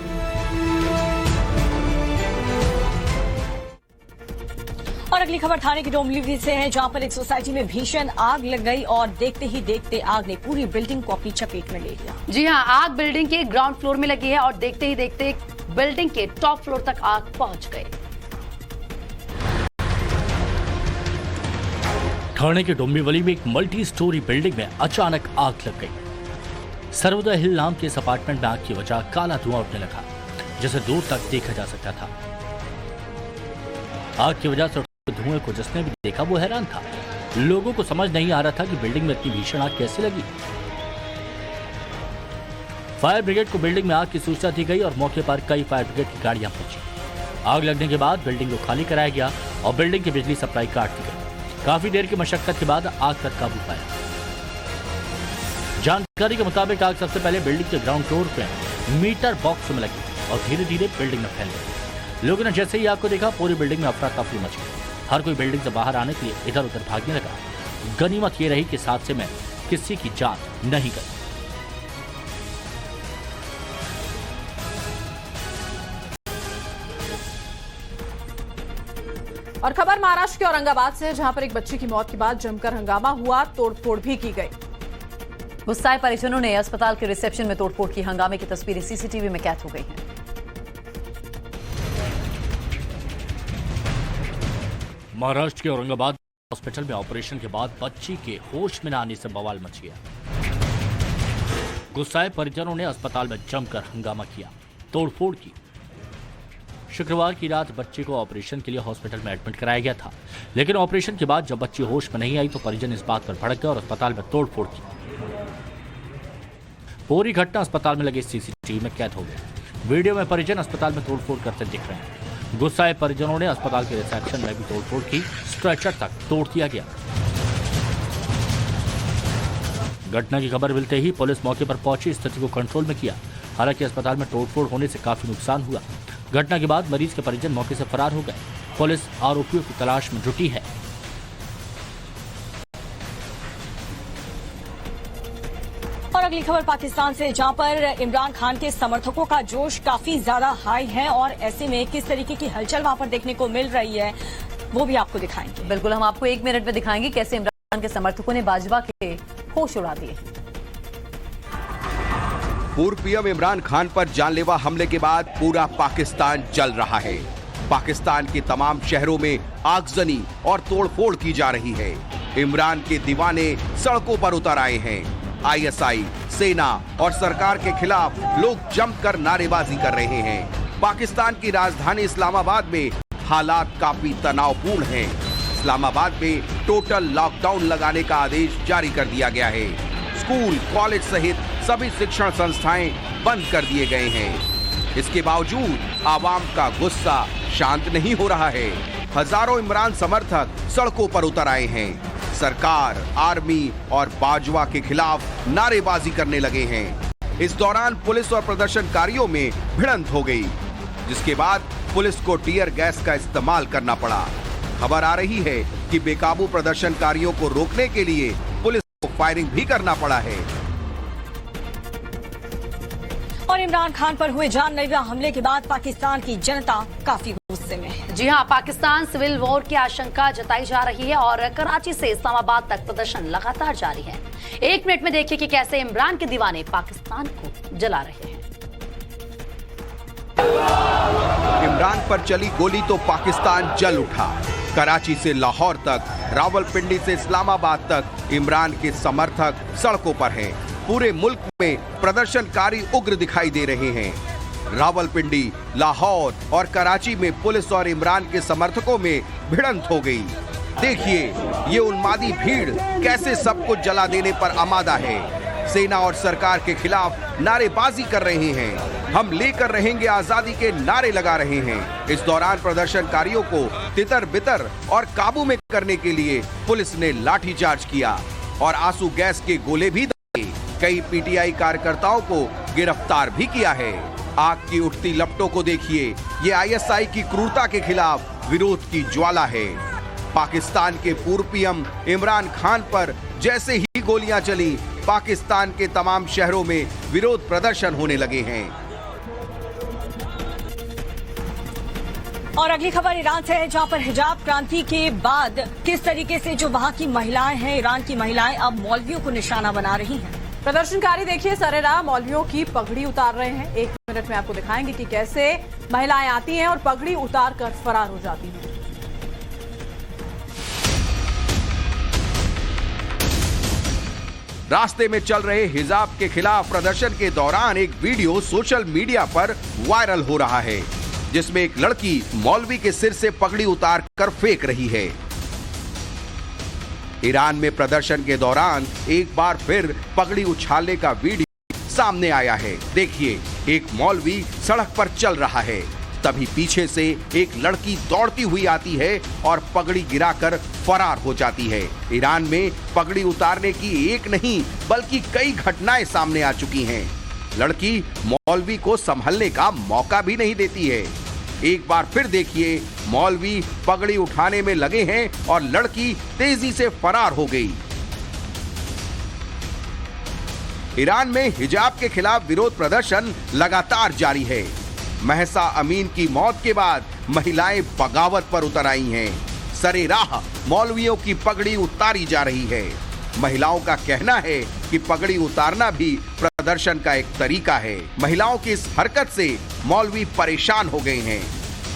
और अगली खबर थाने की डोंबिवली से है, जहां पर एक सोसाइटी में भीषण आग लग गई और देखते ही देखते आग ने पूरी बिल्डिंग को अपनी चपेट में ले लिया। जी हां, आग बिल्डिंग के ग्राउंड फ्लोर में लगी है और देखते ही देखते बिल्डिंग के टॉप फ्लोर तक आग पहुंच गई। ठाणे के डोंबिवली में एक मल्टी स्टोरी बिल्डिंग में अचानक आग लग गई। सर्वोदय हिल नाम के इस अपार्टमेंट में आग की वजह काला धुआं उठने लगा, जिसे दूर तक देखा जा सकता था। आग की वजह से धुएं को जिसने भी देखा वो हैरान था। लोगों को समझ नहीं आ रहा था कि बिल्डिंग में इतनी भीषण आग कैसे लगी। फायर ब्रिगेड को बिल्डिंग में आग की सूचना दी गई और मौके पर कई फायर ब्रिगेड की गाड़ियां पहुंची। आग लगने के बाद बिल्डिंग को खाली कराया गया और बिल्डिंग की बिजली सप्लाई काट दी गई। काफी देर की मशक्कत के बाद आग पर काबू पाया। जानकारी के मुताबिक आग सबसे पहले बिल्डिंग के ग्राउंड फ्लोर पे मीटर बॉक्स में लगी और धीरे धीरे बिल्डिंग में फैल गई। लोगों ने जैसे ही आग को देखा, पूरी बिल्डिंग में अफरा तफरी मच गई। हर कोई बिल्डिंग से बाहर आने के लिए इधर उधर भागने लगा। गनीमत ये रही कि इस हादसे में किसी की जान नहीं गई। और खबर महाराष्ट्र के औरंगाबाद से है, जहां पर एक बच्ची की मौत के बाद जमकर हंगामा हुआ, तोड़फोड़ भी की गई। गुस्साए परिजनों ने अस्पताल के रिसेप्शन में तोड़फोड़ की। हंगामे की तस्वीरें सीसीटीवी में कैद हो गई हैं। महाराष्ट्र के औरंगाबाद हॉस्पिटल में ऑपरेशन के बाद बच्ची के होश में न आने से बवाल मच गया। गुस्साए परिजनों ने अस्पताल में जमकर हंगामा किया, तोड़फोड़ की। शुक्रवार की रात बच्चे को ऑपरेशन के लिए हॉस्पिटल में एडमिट कराया गया था, लेकिन ऑपरेशन के बाद जब बच्ची होश में नहीं आई तो परिजन इस बात पर भड़क गए और अस्पताल में तोड़फोड़ की। पूरी घटना अस्पताल में लगे सीसीटीवी में कैद हो गई। वीडियो में परिजन अस्पताल में तोड़फोड़ करते दिख रहे हैं। गुस्साए परिजनों ने अस्पताल के रिसेप्शन में भी तोड़फोड़ की, स्ट्रेचर तक तोड़ दिया गया। घटना की खबर मिलते ही पुलिस मौके पर पहुंची, स्थिति को कंट्रोल में किया। हालांकि अस्पताल में तोड़फोड़ होने से काफी नुकसान हुआ। घटना के बाद मरीज के परिजन मौके से फरार हो गए। पुलिस आरोपियों की तलाश में जुटी है। और अगली खबर पाकिस्तान से, जहां पर इमरान खान के समर्थकों का जोश काफी ज्यादा हाई है और ऐसे में किस तरीके की हलचल वहां पर देखने को मिल रही है वो भी आपको दिखाएंगे। बिल्कुल, हम आपको 1 मिनट में दिखाएंगे कैसे इमरान खान के समर्थकों ने बाजवा के होश उड़ा दिए। पूर्व पीएम इमरान खान पर जानलेवा हमले के बाद पूरा पाकिस्तान जल रहा है। पाकिस्तान के तमाम शहरों में आगजनी और तोड़फोड़ की जा रही है। इमरान के दीवाने सड़कों पर उतर आए हैं। आईएसआई, सेना और सरकार के खिलाफ लोग जमकर नारेबाजी कर रहे हैं। पाकिस्तान की राजधानी इस्लामाबाद में हालात काफी तनावपूर्ण हैं। इस्लामाबाद में टोटल लॉकडाउन लगाने का आदेश जारी कर दिया गया है। स्कूल, कॉलेज सहित सभी शिक्षण संस्थाएं बंद कर दिए गए हैं। इसके बावजूद आवाम का गुस्सा शांत नहीं हो रहा है। हजारों इमरान समर्थक सड़कों पर उतर आए हैं। सरकार, आर्मी और बाजवा के खिलाफ नारेबाजी करने लगे हैं। इस दौरान पुलिस और प्रदर्शनकारियों में भिड़ंत हो गई, जिसके बाद पुलिस को टीयर गैस का इस्तेमाल करना पड़ा। खबर आ रही है कि बेकाबू प्रदर्शनकारियों को रोकने के लिए पुलिस को फायरिंग भी करना पड़ा है। और इमरान खान पर हुए जानलेवा हमले के बाद पाकिस्तान की जनता काफी गुस्से में है। जी हां, पाकिस्तान सिविल वॉर की आशंका जताई जा रही है और कराची से इस्लामाबाद तक प्रदर्शन लगातार जारी है। 1 मिनट में देखिए कि कैसे इमरान के दीवाने पाकिस्तान को जला रहे हैं। इमरान पर चली गोली तो पाकिस्तान जल उठा। कराची से लाहौर तक, रावलपिंडी से इस्लामाबाद तक इमरान के समर्थक सड़कों पर हैं। पूरे मुल्क में प्रदर्शनकारी उग्र दिखाई दे रहे हैं। रावलपिंडी, लाहौर और कराची में पुलिस और इमरान के समर्थकों में भिड़ंत हो गई। देखिए ये उन्मादी भीड़ कैसे सब कुछ जला देने पर आमादा है। सेना और सरकार के खिलाफ नारेबाजी कर रहे हैं। हम लेकर रहेंगे आजादी के नारे लगा रहे हैं। इस दौरान प्रदर्शनकारियों को तितर बितर और काबू में करने के लिए पुलिस ने लाठीचार्ज किया और आंसू गैस के गोले भी दागे। कई पीटीआई कार्यकर्ताओं को गिरफ्तार भी किया है। आग की उठती लपटों को देखिए, ये आईएसआई की क्रूरता के खिलाफ विरोध की ज्वाला है। पाकिस्तान के पूर्व पीएम इमरान खान पर जैसे ही गोलियां चली, पाकिस्तान के तमाम शहरों में विरोध प्रदर्शन होने लगे हैं। और अगली खबर ईरान से है, जहां पर हिजाब क्रांति के बाद किस तरीके से जो वहां की महिलाएं हैं, ईरान की महिलाएं अब मौलवियों को निशाना बना रही हैं। प्रदर्शनकारी देखिए सरेराह मौलवियों की पगड़ी उतार रहे हैं। 1 मिनट में आपको दिखाएंगे कि कैसे महिलाएं आती हैं और पगड़ी उतार कर फरार हो जाती हैं। रास्ते में चल रहे हिजाब के खिलाफ प्रदर्शन के दौरान एक वीडियो सोशल मीडिया पर वायरल हो रहा है, जिसमें एक लड़की मौलवी के सिर से पगड़ी उतार कर फेंक रही है। ईरान में प्रदर्शन के दौरान एक बार फिर पगड़ी उछालने का वीडियो सामने आया है। देखिए, एक मौलवी सड़क पर चल रहा है, तभी पीछे से एक लड़की दौड़ती हुई आती है और पगड़ी गिराकर फरार हो जाती है। ईरान में पगड़ी उतारने की एक नहीं बल्कि कई घटनाएं सामने आ चुकी हैं। लड़की मौलवी को संभलने का मौका भी नहीं देती है। एक बार फिर देखिए, मौलवी पगड़ी उठाने में लगे हैं और लड़की तेजी से फरार हो गई। ईरान में हिजाब के खिलाफ विरोध प्रदर्शन लगातार जारी है। महसा अमीन की मौत के बाद महिलाएं बगावत पर उतर आई हैं। सरेराह मौलवियों की पगड़ी उतारी जा रही है। महिलाओं का कहना है कि पगड़ी उतारना भी प्रदर्शन का एक तरीका है। महिलाओं की इस हरकत से मौलवी परेशान हो गए हैं।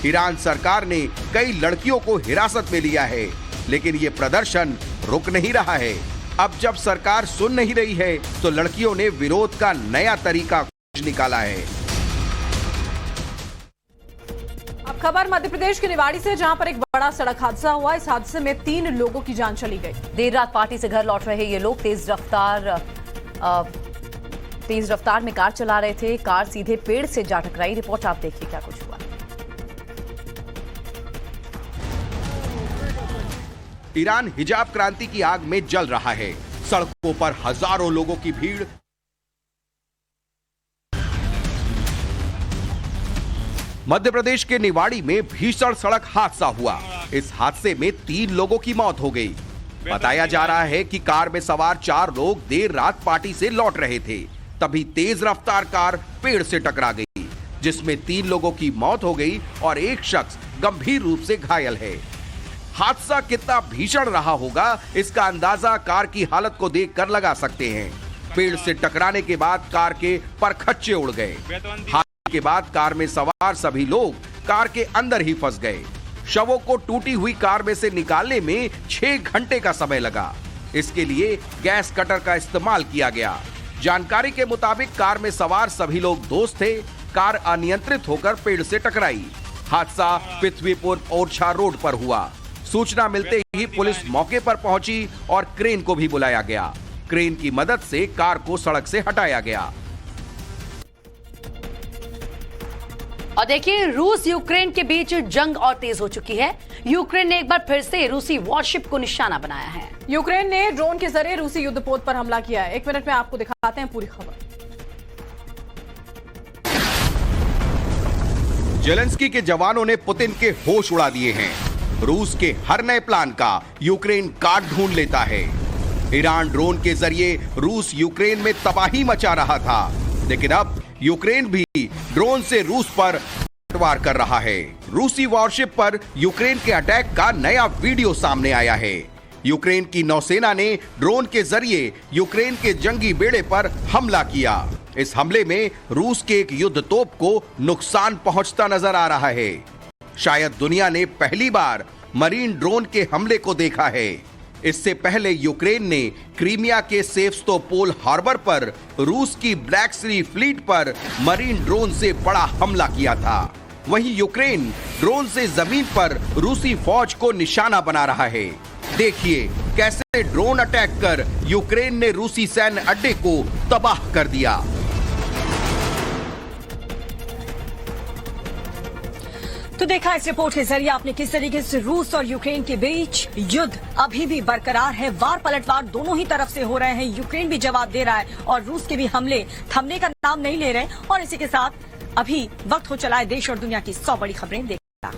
ईरान सरकार ने कई लड़कियों को हिरासत में लिया है, लेकिन ये प्रदर्शन रुक नहीं रहा है। अब जब सरकार सुन नहीं रही है, तो लड़कियों ने विरोध का नया तरीका निकाला है। अब खबर मध्य प्रदेश के निवाड़ी से, जहां पर एक बड़ा सड़क हादसा हुआ। इस हादसे में 3 लोगों की जान चली गई। देर रात पार्टी से घर लौट रहे ये लोग तेज रफ्तार में कार चला रहे थे। कार सीधे पेड़ से जा टकराई। रिपोर्ट आप देखिए क्या कुछ हुआ। ईरान हिजाब क्रांति की आग में जल रहा है। सड़कों पर हजारों लोगों की भीड़। मध्य प्रदेश के निवाड़ी में भीषण सड़क हादसा हुआ। इस हादसे में 3 लोगों की मौत हो गई। बताया जा रहा है कि कार में सवार 4 लोग देर रात पार्टी से लौट रहे थे, तभी तेज रफ्तार कार पेड़ से टकरा गई, जिसमें 3 लोगों की मौत हो गई और एक शख्स गंभीर रूप से घायल है। हादसा कितना भीषण रहा होगा, इसका अंदाजा कार की हालत को देखकर लगा सकते हैं। पेड़ से टकराने के बाद कार के परखच्चे उड़ गए। हादसे के बाद कार में सवार सभी लोग कार के अंदर ही फंस गए। शवों को टूटी हुई कार में से निकालने में 6 घंटे का समय लगा। इसके लिए गैस कटर का इस्तेमाल किया गया। जानकारी के मुताबिक कार में सवार सभी लोग दोस्त थे। कार अनियंत्रित होकर पेड़ से टकराई। हादसा पृथ्वीपुर ओरछा रोड पर हुआ। सूचना मिलते ही पुलिस मौके पर पहुंची और क्रेन को भी बुलाया गया। क्रेन की मदद से कार को सड़क से हटाया गया। और देखिए, रूस यूक्रेन के बीच जंग और तेज हो चुकी है। यूक्रेन ने एक बार फिर से रूसी वॉरशिप को निशाना बनाया है। यूक्रेन ने ड्रोन के जरिए रूसी युद्धपोत पर हमला किया है। 1 मिनट में आपको दिखाते हैं पूरी खबर। जेलेंस्की के जवानों ने पुतिन के होश उड़ा दिए हैं। रूस के हर नए प्लान का यूक्रेन काट ढूंढ लेता है। ईरान ड्रोन के जरिए रूस यूक्रेन में तबाही मचा रहा था, लेकिन अब यूक्रेन भी ड्रोन से रूस पर पलटवार कर रहा है। रूसी वॉरशिप पर यूक्रेन के अटैक का नया वीडियो सामने आया है। यूक्रेन की नौसेना ने ड्रोन के जरिए यूक्रेन के जंगी बेड़े पर हमला किया। इस हमले में रूस के एक युद्ध तोप को नुकसान पहुंचता नजर आ रहा है। शायद दुनिया ने पहली बार मरीन ड्रोन के हमले को देखा है। इससे पहले यूक्रेन ने क्रीमिया के सेवस्तोपोल हार्बर पर रूस की ब्लैक सी फ्लीट पर मरीन ड्रोन से बड़ा हमला किया था। वहीं यूक्रेन ड्रोन से जमीन पर रूसी फौज को निशाना बना रहा है। देखिए कैसे ड्रोन अटैक कर यूक्रेन ने रूसी सैन्य अड्डे को तबाह कर दिया। तो देखा इस रिपोर्ट के जरिए आपने किस तरीके से रूस और यूक्रेन के बीच युद्ध अभी भी बरकरार है। वार पलटवार दोनों ही तरफ से हो रहे हैं। यूक्रेन भी जवाब दे रहा है और रूस के भी हमले थमने का नाम नहीं ले रहे। और इसी के साथ अभी वक्त हो चला है देश और दुनिया की 100 बड़ी खबरें देखना।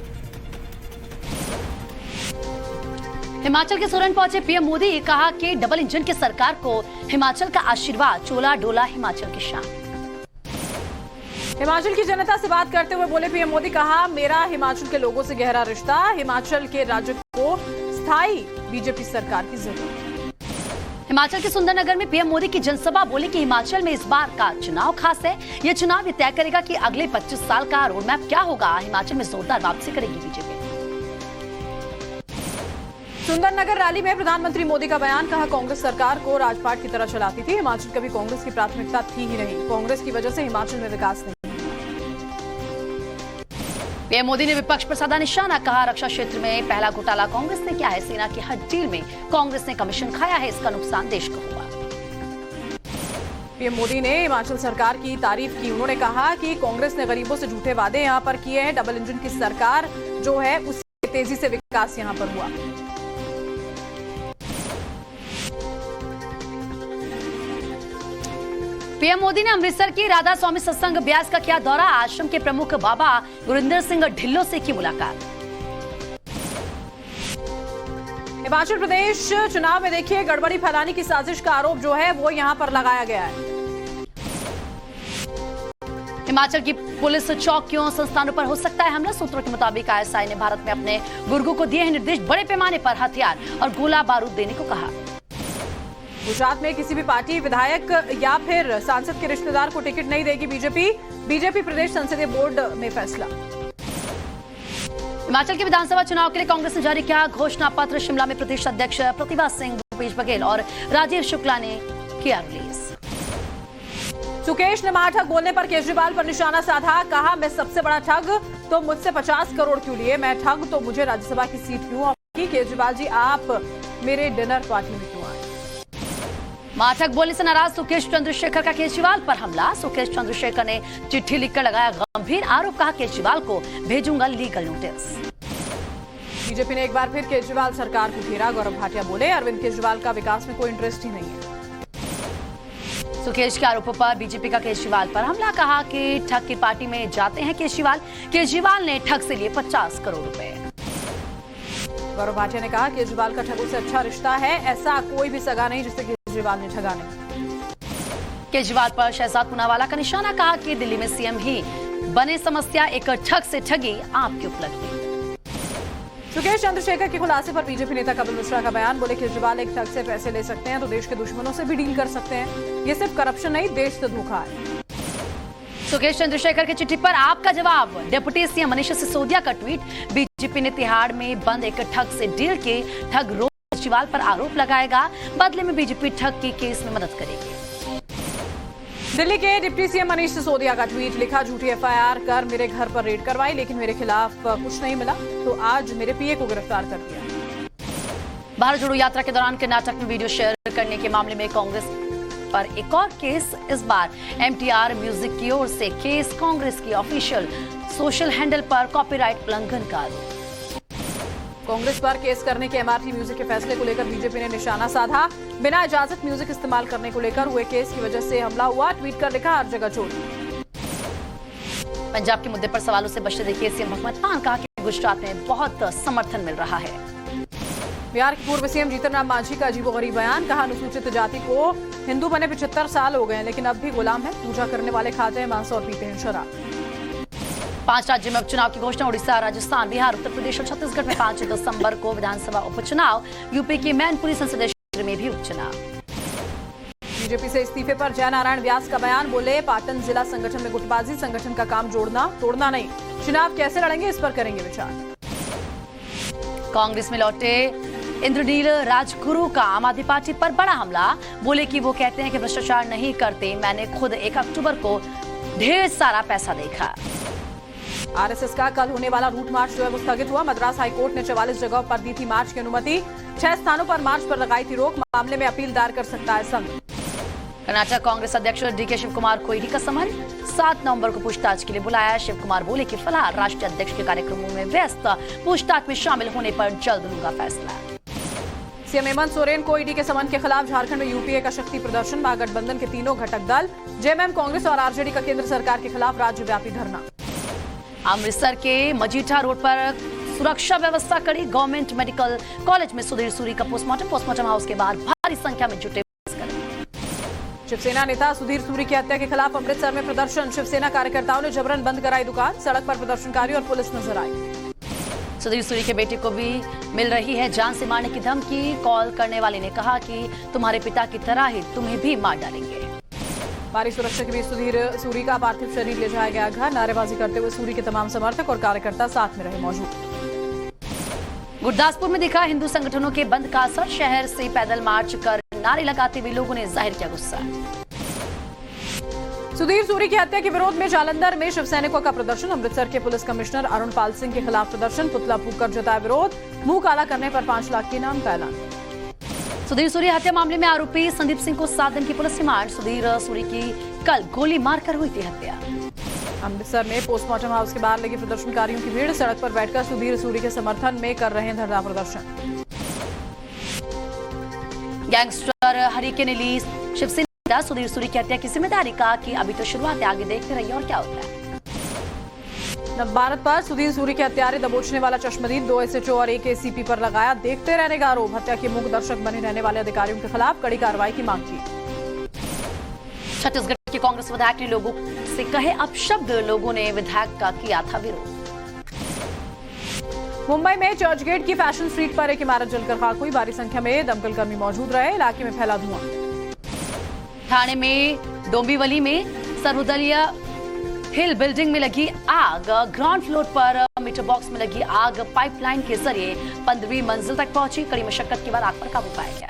हिमाचल के सोलन पहुंचे पीएम मोदी, कहा कि डबल इंजन की सरकार को हिमाचल का आशीर्वाद, चोला डोला हिमाचल की शान। हिमाचल की जनता से बात करते हुए बोले पीएम मोदी, कहा मेरा हिमाचल के लोगों से गहरा रिश्ता, हिमाचल के राज्य को स्थायी बीजेपी सरकार की जरूरत। हिमाचल के सुंदरनगर में पीएम मोदी की जनसभा, बोले कि हिमाचल में इस बार का चुनाव खास है। यह चुनाव ये तय करेगा कि अगले 25 साल का रोडमैप क्या होगा। हिमाचल में जोरदार वापसी करेगी बीजेपी। सुंदरनगर रैली में प्रधानमंत्री मोदी का बयान, कहा कांग्रेस सरकार को राजपाट की तरह चलाती थी, हिमाचल कभी कांग्रेस की प्राथमिकता थी ही नहीं, कांग्रेस की वजह से हिमाचल में विकास नहीं। पीएम मोदी ने विपक्ष पर साधा निशाना, कहा रक्षा क्षेत्र में पहला घोटाला कांग्रेस ने किया है, सेना की हर डील में कांग्रेस ने कमीशन खाया है, इसका नुकसान देश को हुआ। पीएम मोदी ने हिमाचल सरकार की तारीफ की, उन्होंने कहा कि कांग्रेस ने गरीबों से झूठे वादे यहां पर किए हैं, डबल इंजन की सरकार जो है उससे तेजी से विकास यहां पर हुआ। पीएम मोदी ने अमृतसर की राधा स्वामी सत्संग ब्यास का किया दौरा, आश्रम के प्रमुख बाबा गुरिंदर सिंह ढिल्लों से की मुलाकात। हिमाचल प्रदेश चुनाव में देखिए गड़बड़ी फैलाने की साजिश का आरोप जो है वो यहां पर लगाया गया है। हिमाचल की पुलिस चौकियों संस्थानों पर हो सकता है हमला, सूत्रों के मुताबिक आईएसआई ने भारत में अपने गुर्गों को दिए हैं निर्देश, बड़े पैमाने पर हथियार और गोला बारूद देने को कहा। गुजरात में किसी भी पार्टी, विधायक या फिर सांसद के रिश्तेदार को टिकट नहीं देगी बीजेपी प्रदेश संसदीय बोर्ड में फैसला। हिमाचल के विधानसभा चुनाव के लिए कांग्रेस ने जारी किया घोषणा पत्र, शिमला में प्रदेश अध्यक्ष प्रतिभा सिंह, भूपेश बघेल और राजीव शुक्ला ने किया रिलीज। सुकेश ने महाठग बोलने पर केजरीवाल पर निशाना साधा, कहा मैं सबसे बड़ा ठग, तो मुझसे 50 करोड़ क्यों लिए, मैं ठग तो मुझे राज्यसभा की सीट क्यों आपकी, केजरीवाल जी आप मेरे डिनर पार्टी में क्यों आए। माठक बोलने से नाराज सुकेश चंद्रशेखर का केजरीवाल पर हमला, सुकेश चंद्रशेखर ने चिट्ठी लिखकर लगाया गंभीर आरोप, कहा केजरीवाल को भेजूंगा लीगल नोटिस। बीजेपी ने एक बार फिर केजरीवाल सरकार को घेरा, गौरव भाटिया बोले अरविंद केजरीवाल का विकास में कोई इंटरेस्ट ही नहीं है। सुकेश के आरोपों पर बीजेपी का केजरीवाल पर हमला, कहा कि ठग की पार्टी में जाते हैं केजरीवाल ने ठग से लिए 50 करोड़ रुपए। गौरव भाटिया ने कहा केजरीवाल का ठगों से अच्छा रिश्ता है, ऐसा कोई भी सगा नहीं जिससे केजरीवाल ने ठगा नहीं। केजरीवाल पर शहजाद पूनावाला का निशाना, कहा कि दिल्ली में सीएम ही बने, समस्या एक ठग से ठगी आपकी उपलब्धि। सुकेश चंद्रशेखर के खुलासे पर बीजेपी नेता कपिल मिश्रा का बयान, बोले केजरीवाल एक ठग से पैसे ले सकते हैं तो देश के दुश्मनों से भी डील कर सकते हैं, ये सिर्फ करप्शन नहीं देश से धोखा है। सुकेश चंद्रशेखर की चिट्ठी पर आपका जवाब, डिप्टी सीएम मनीष सिसोदिया का ट्वीट, बीजेपी ने तिहाड़ में बंद एक ठग से डील की, ठग रोज केजरीवाल पर आरोप लगाएगा, बदले में बीजेपी ठग की केस में मदद करेगी। दिल्ली के डिप्टी सीएम मनीष सिसोदिया का ट्वीट, लिखा झूठी एफआईआर कर मेरे घर पर रेड करवाई लेकिन मेरे खिलाफ कुछ नहीं मिला तो आज मेरे पीए को गिरफ्तार कर दिया। भारत जोड़ो यात्रा के दौरान कर्नाटक में वीडियो शेयर करने के मामले में कांग्रेस पर एक और केस, इस बार एमटीआर म्यूजिक की ओर से केस, कांग्रेस की ऑफिशियल सोशल हैंडल पर कॉपीराइट उल्लंघन का आरोप। कांग्रेस पर केस करने के एमआरटी म्यूजिक के फैसले को लेकर बीजेपी ने निशाना साधा, बिना इजाजत म्यूजिक इस्तेमाल करने को लेकर हुए केस की वजह से हमला हुआ, ट्वीट कर लिखा हर जगह चोरी। पंजाब के मुद्दे पर सवालों से बचते देखिए सीएम भगवंत मान, कहा कि गुजरात में बहुत समर्थन मिल रहा है। बिहार के पूर्व सीएम जीतन राम मांझी का अजीबोगरीब बयान, कहा अनुसूचित जाति को हिंदू बने 75 साल हो गए हैं लेकिन अब भी गुलाम है, पूजा करने वाले खाते हैं मांस और पीते हैं शराब। 5 राज्यों में उपचुनाव की घोषणा, उड़ीसा, राजस्थान, बिहार, उत्तर प्रदेश और छत्तीसगढ़ में 5 दिसंबर को विधानसभा उपचुनाव, यूपी की मैनपुरी संसदीय क्षेत्र में भी उपचुनाव। बीजेपी से इस्तीफे पर जयनारायण व्यास का बयान, बोले पाटन जिला संगठन में गुटबाजी, संगठन का काम जोड़ना तोड़ना नहीं, चुनाव कैसे लड़ेंगे इस पर करेंगे विचार। कांग्रेस में लौटे इंद्रनील राजगुरु का आम आदमी पार्टी पर बड़ा हमला, बोले कि वो कहते हैं कि भ्रष्टाचार नहीं करते, मैंने खुद 1 अक्टूबर को ढेर सारा पैसा देखा। आरएसएस का कल होने वाला रूट मार्च जो है वो स्थगित हुआ, मद्रास हाईकोर्ट ने 44 जगहों पर दी थी मार्च की अनुमति, 6 स्थानों पर मार्च पर लगाई थी रोक, मामले में अपील दायर कर सकता है संघ। कर्नाटक कांग्रेस अध्यक्ष डीके शिव कुमार को ईडी का समन, 7 नवंबर को पूछताछ के लिए बुलाया। शिव कुमार बोले कि फिलहाल राष्ट्रीय अध्यक्ष के कार्यक्रमों में व्यस्त, पूछताछ में शामिल होने पर जल्द लूंगा फैसला। सीएम हेमंत सोरेन को ईडी के समन के खिलाफ झारखंड में यूपीए का शक्ति प्रदर्शन। महागठबंधन के तीनों घटक दल जेएमएम, कांग्रेस और आरजेडी का केंद्र सरकार के खिलाफ राज्यव्यापी धरना। अमृतसर के मजीठा रोड पर सुरक्षा व्यवस्था कड़ी। गवर्नमेंट मेडिकल कॉलेज में सुधीर सूरी का पोस्टमार्टम हाउस के बाद भारी संख्या में जुटे शिवसेना नेता सुधीर सूरी की हत्या के खिलाफ अमृतसर में प्रदर्शन। शिवसेना कार्यकर्ताओं ने जबरन बंद कराई दुकान। सड़क पर प्रदर्शनकारी और पुलिस नजर आई। सुधीर सूरी के बेटे को भी मिल रही है जान से मारने की धमकी। कॉल करने वाले ने कहा कि तुम्हारे पिता की तरह ही तुम्हें भी मार डालेंगे। भारी सुरक्षा के बीच सुधीर सूरी का पार्थिव शरीर ले जाया गया घर। नारेबाजी करते हुए सूरी के तमाम समर्थक और कार्यकर्ता साथ में रहे मौजूद। गुरदासपुर में दिखा हिंदू संगठनों के बंद का असर। शहर से पैदल मार्च कर नारे लगाते हुए लोगों ने जाहिर किया गुस्सा। सुधीर सूरी की हत्या के विरोध में जालंधर में शिव सैनिकों का प्रदर्शन। अमृतसर के पुलिस कमिश्नर अरुण पाल सिंह के खिलाफ प्रदर्शन। पुतला फूंककर जताया विरोध। मुंह काला करने पर 5 लाख के इनाम का ऐलान। सुधीर सूरी हत्या मामले में आरोपी संदीप सिंह को 7 दिन की पुलिस रिमांड। सुधीर सूरी की कल गोली मारकर हुई थी हत्या। अमृतसर में पोस्टमार्टम हाउस के बाहर लगी प्रदर्शनकारियों की भीड़। सड़क पर बैठकर सुधीर सूरी के समर्थन में कर रहे हैं धरना प्रदर्शन। गैंगस्टर हरीके ने ली शिवसेना सुधीर सूरी की हत्या की जिम्मेदारी। कहा कि अभी तो शुरुआत है, आगे देखते रहिए और क्या होता है। नवभारत पर सुधीर सूरी के हत्यारे दबोचने वाला चश्मदीद 2 एसएचओ और 1 एसीपी पर लगाया देखते रहने का आरोप। हत्या के मूक दर्शक बने रहने वाले अधिकारियों के खिलाफ कड़ी कार्रवाई की मांग की। छत्तीसगढ़ के कांग्रेस विधायक ने लोगों से कहे अपशब्द। लोगों ने विधायक का किया था विरोध। मुंबई में चर्चगेट की फैशन स्ट्रीट पर एक इमारत जलकर खाक हुई। भारी संख्या में दमकल कर्मी मौजूद रहे। इलाके में फैला धुआं। ठाणे में डोंबिवली में सर्वदलीय हिल बिल्डिंग में लगी आग। ग्राउंड फ्लोर पर मीटर बॉक्स में लगी आग पाइपलाइन के जरिए 15वीं मंजिल तक पहुंची। कड़ी मशक्कत के बाद आग पर काबू पाया गया।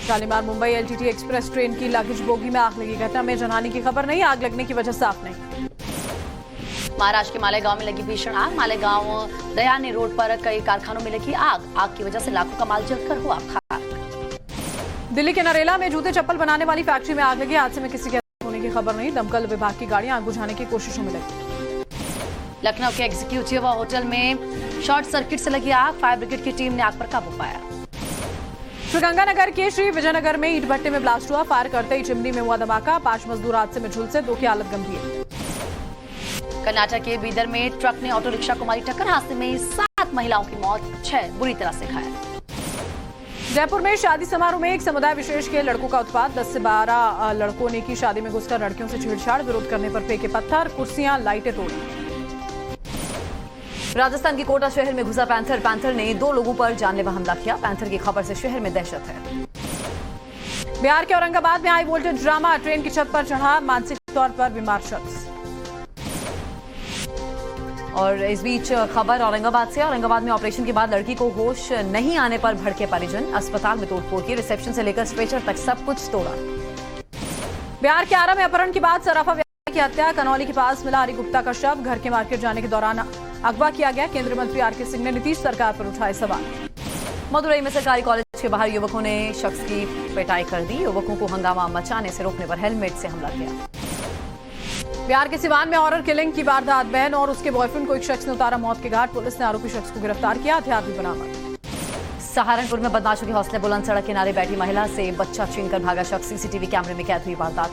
Shalimar Mumbai LTT express train की लगेज बोगी में आग लगी। घटना में जनहानि की खबर नहीं। आग लगने की वजह साफ नहीं। महाराष्ट्र के मालेगांव में लगी भीषण आग। मालेगांव दयानी रोड पर कई कारखानों में लगी आग। आग की वजह से लाखों का माल जलकर हुआ खाक। दिल्ली के नरेला में जूते चप्पल बनाने वाली फैक्ट्री में आग लगी। हादसे में किसी के होने की खबर नहीं। दमकल विभाग की गाड़ियां आग बुझाने की कोशिशों में लगी। लखनऊ के एग्जीक्यूटिव होटल में शॉर्ट सर्किट से लगी आग। फायर ब्रिगेड की टीम ने आग पर काबू पाया। श्रीगंगानगर के श्री विजयनगर में ईट भट्टे में ब्लास्ट हुआ। फायर करते ही चिमनी में हुआ धमाका। 5 मजदूर हादसे में झुलसे। 2 की हालत गंभीर। कर्नाटक के बीदर में ट्रक ने ऑटो रिक्शा को मारी टक्कर। हादसे में 7 महिलाओं की मौत, 6 बुरी तरह से घायल। जयपुर में शादी समारोह में एक समुदाय विशेष के लड़कों का उत्पात। 10 से 12 लड़कों ने की शादी में घुसकर लड़कियों से छेड़छाड़। विरोध करने पर फेंके पत्थर, कुर्सियां, लाइटें तोड़ी। राजस्थान के कोटा शहर में घुसा पैंथर ने 2 लोगों पर जानलेवा हमला किया। पैंथर की खबर से शहर में दहशत है। बिहार के औरंगाबाद में हाई वोल्टेज ड्रामा। ट्रेन की छत पर चढ़ा मानसिक तौर पर बीमार शख्स। और इस बीच खबर औरंगाबाद से। औरंगाबाद में ऑपरेशन के बाद लड़की को होश नहीं आने पर भड़के परिजन। अस्पताल में तोड़फोड़ की। रिसेप्शन से लेकर स्ट्रेचर तक सब कुछ तोड़ा। बिहार के आरा में अपहरण के बाद सराफा व्यापारी की हत्या। कनौली के पास मिला हरि गुप्ता का शव। घर के मार्केट जाने के दौरान अगवा किया गया। केंद्रीय मंत्री आरके सिंह ने नीतीश सरकार पर उठाए सवाल। मदुरई में सरकारी कॉलेज के बाहर युवकों ने शख्स की पिटाई कर दी। युवकों को हंगामा मचाने से रोकने पर हेलमेट से हमला किया। बिहार के सिवान में हॉरर किलिंग की वारदात। बहन और उसके बॉयफ्रेंड को एक शख्स ने उतारा मौत के घाट। पुलिस ने आरोपी शख्स को गिरफ्तार किया। हथियार भी बरामद। सहारनपुर में बदमाशों के हौसले बुलंद। सड़क किनारे बैठी महिला से बच्चा छीनकर भागा शख्स। सीसीटीवी कैमरे में कैद हुई वारदात।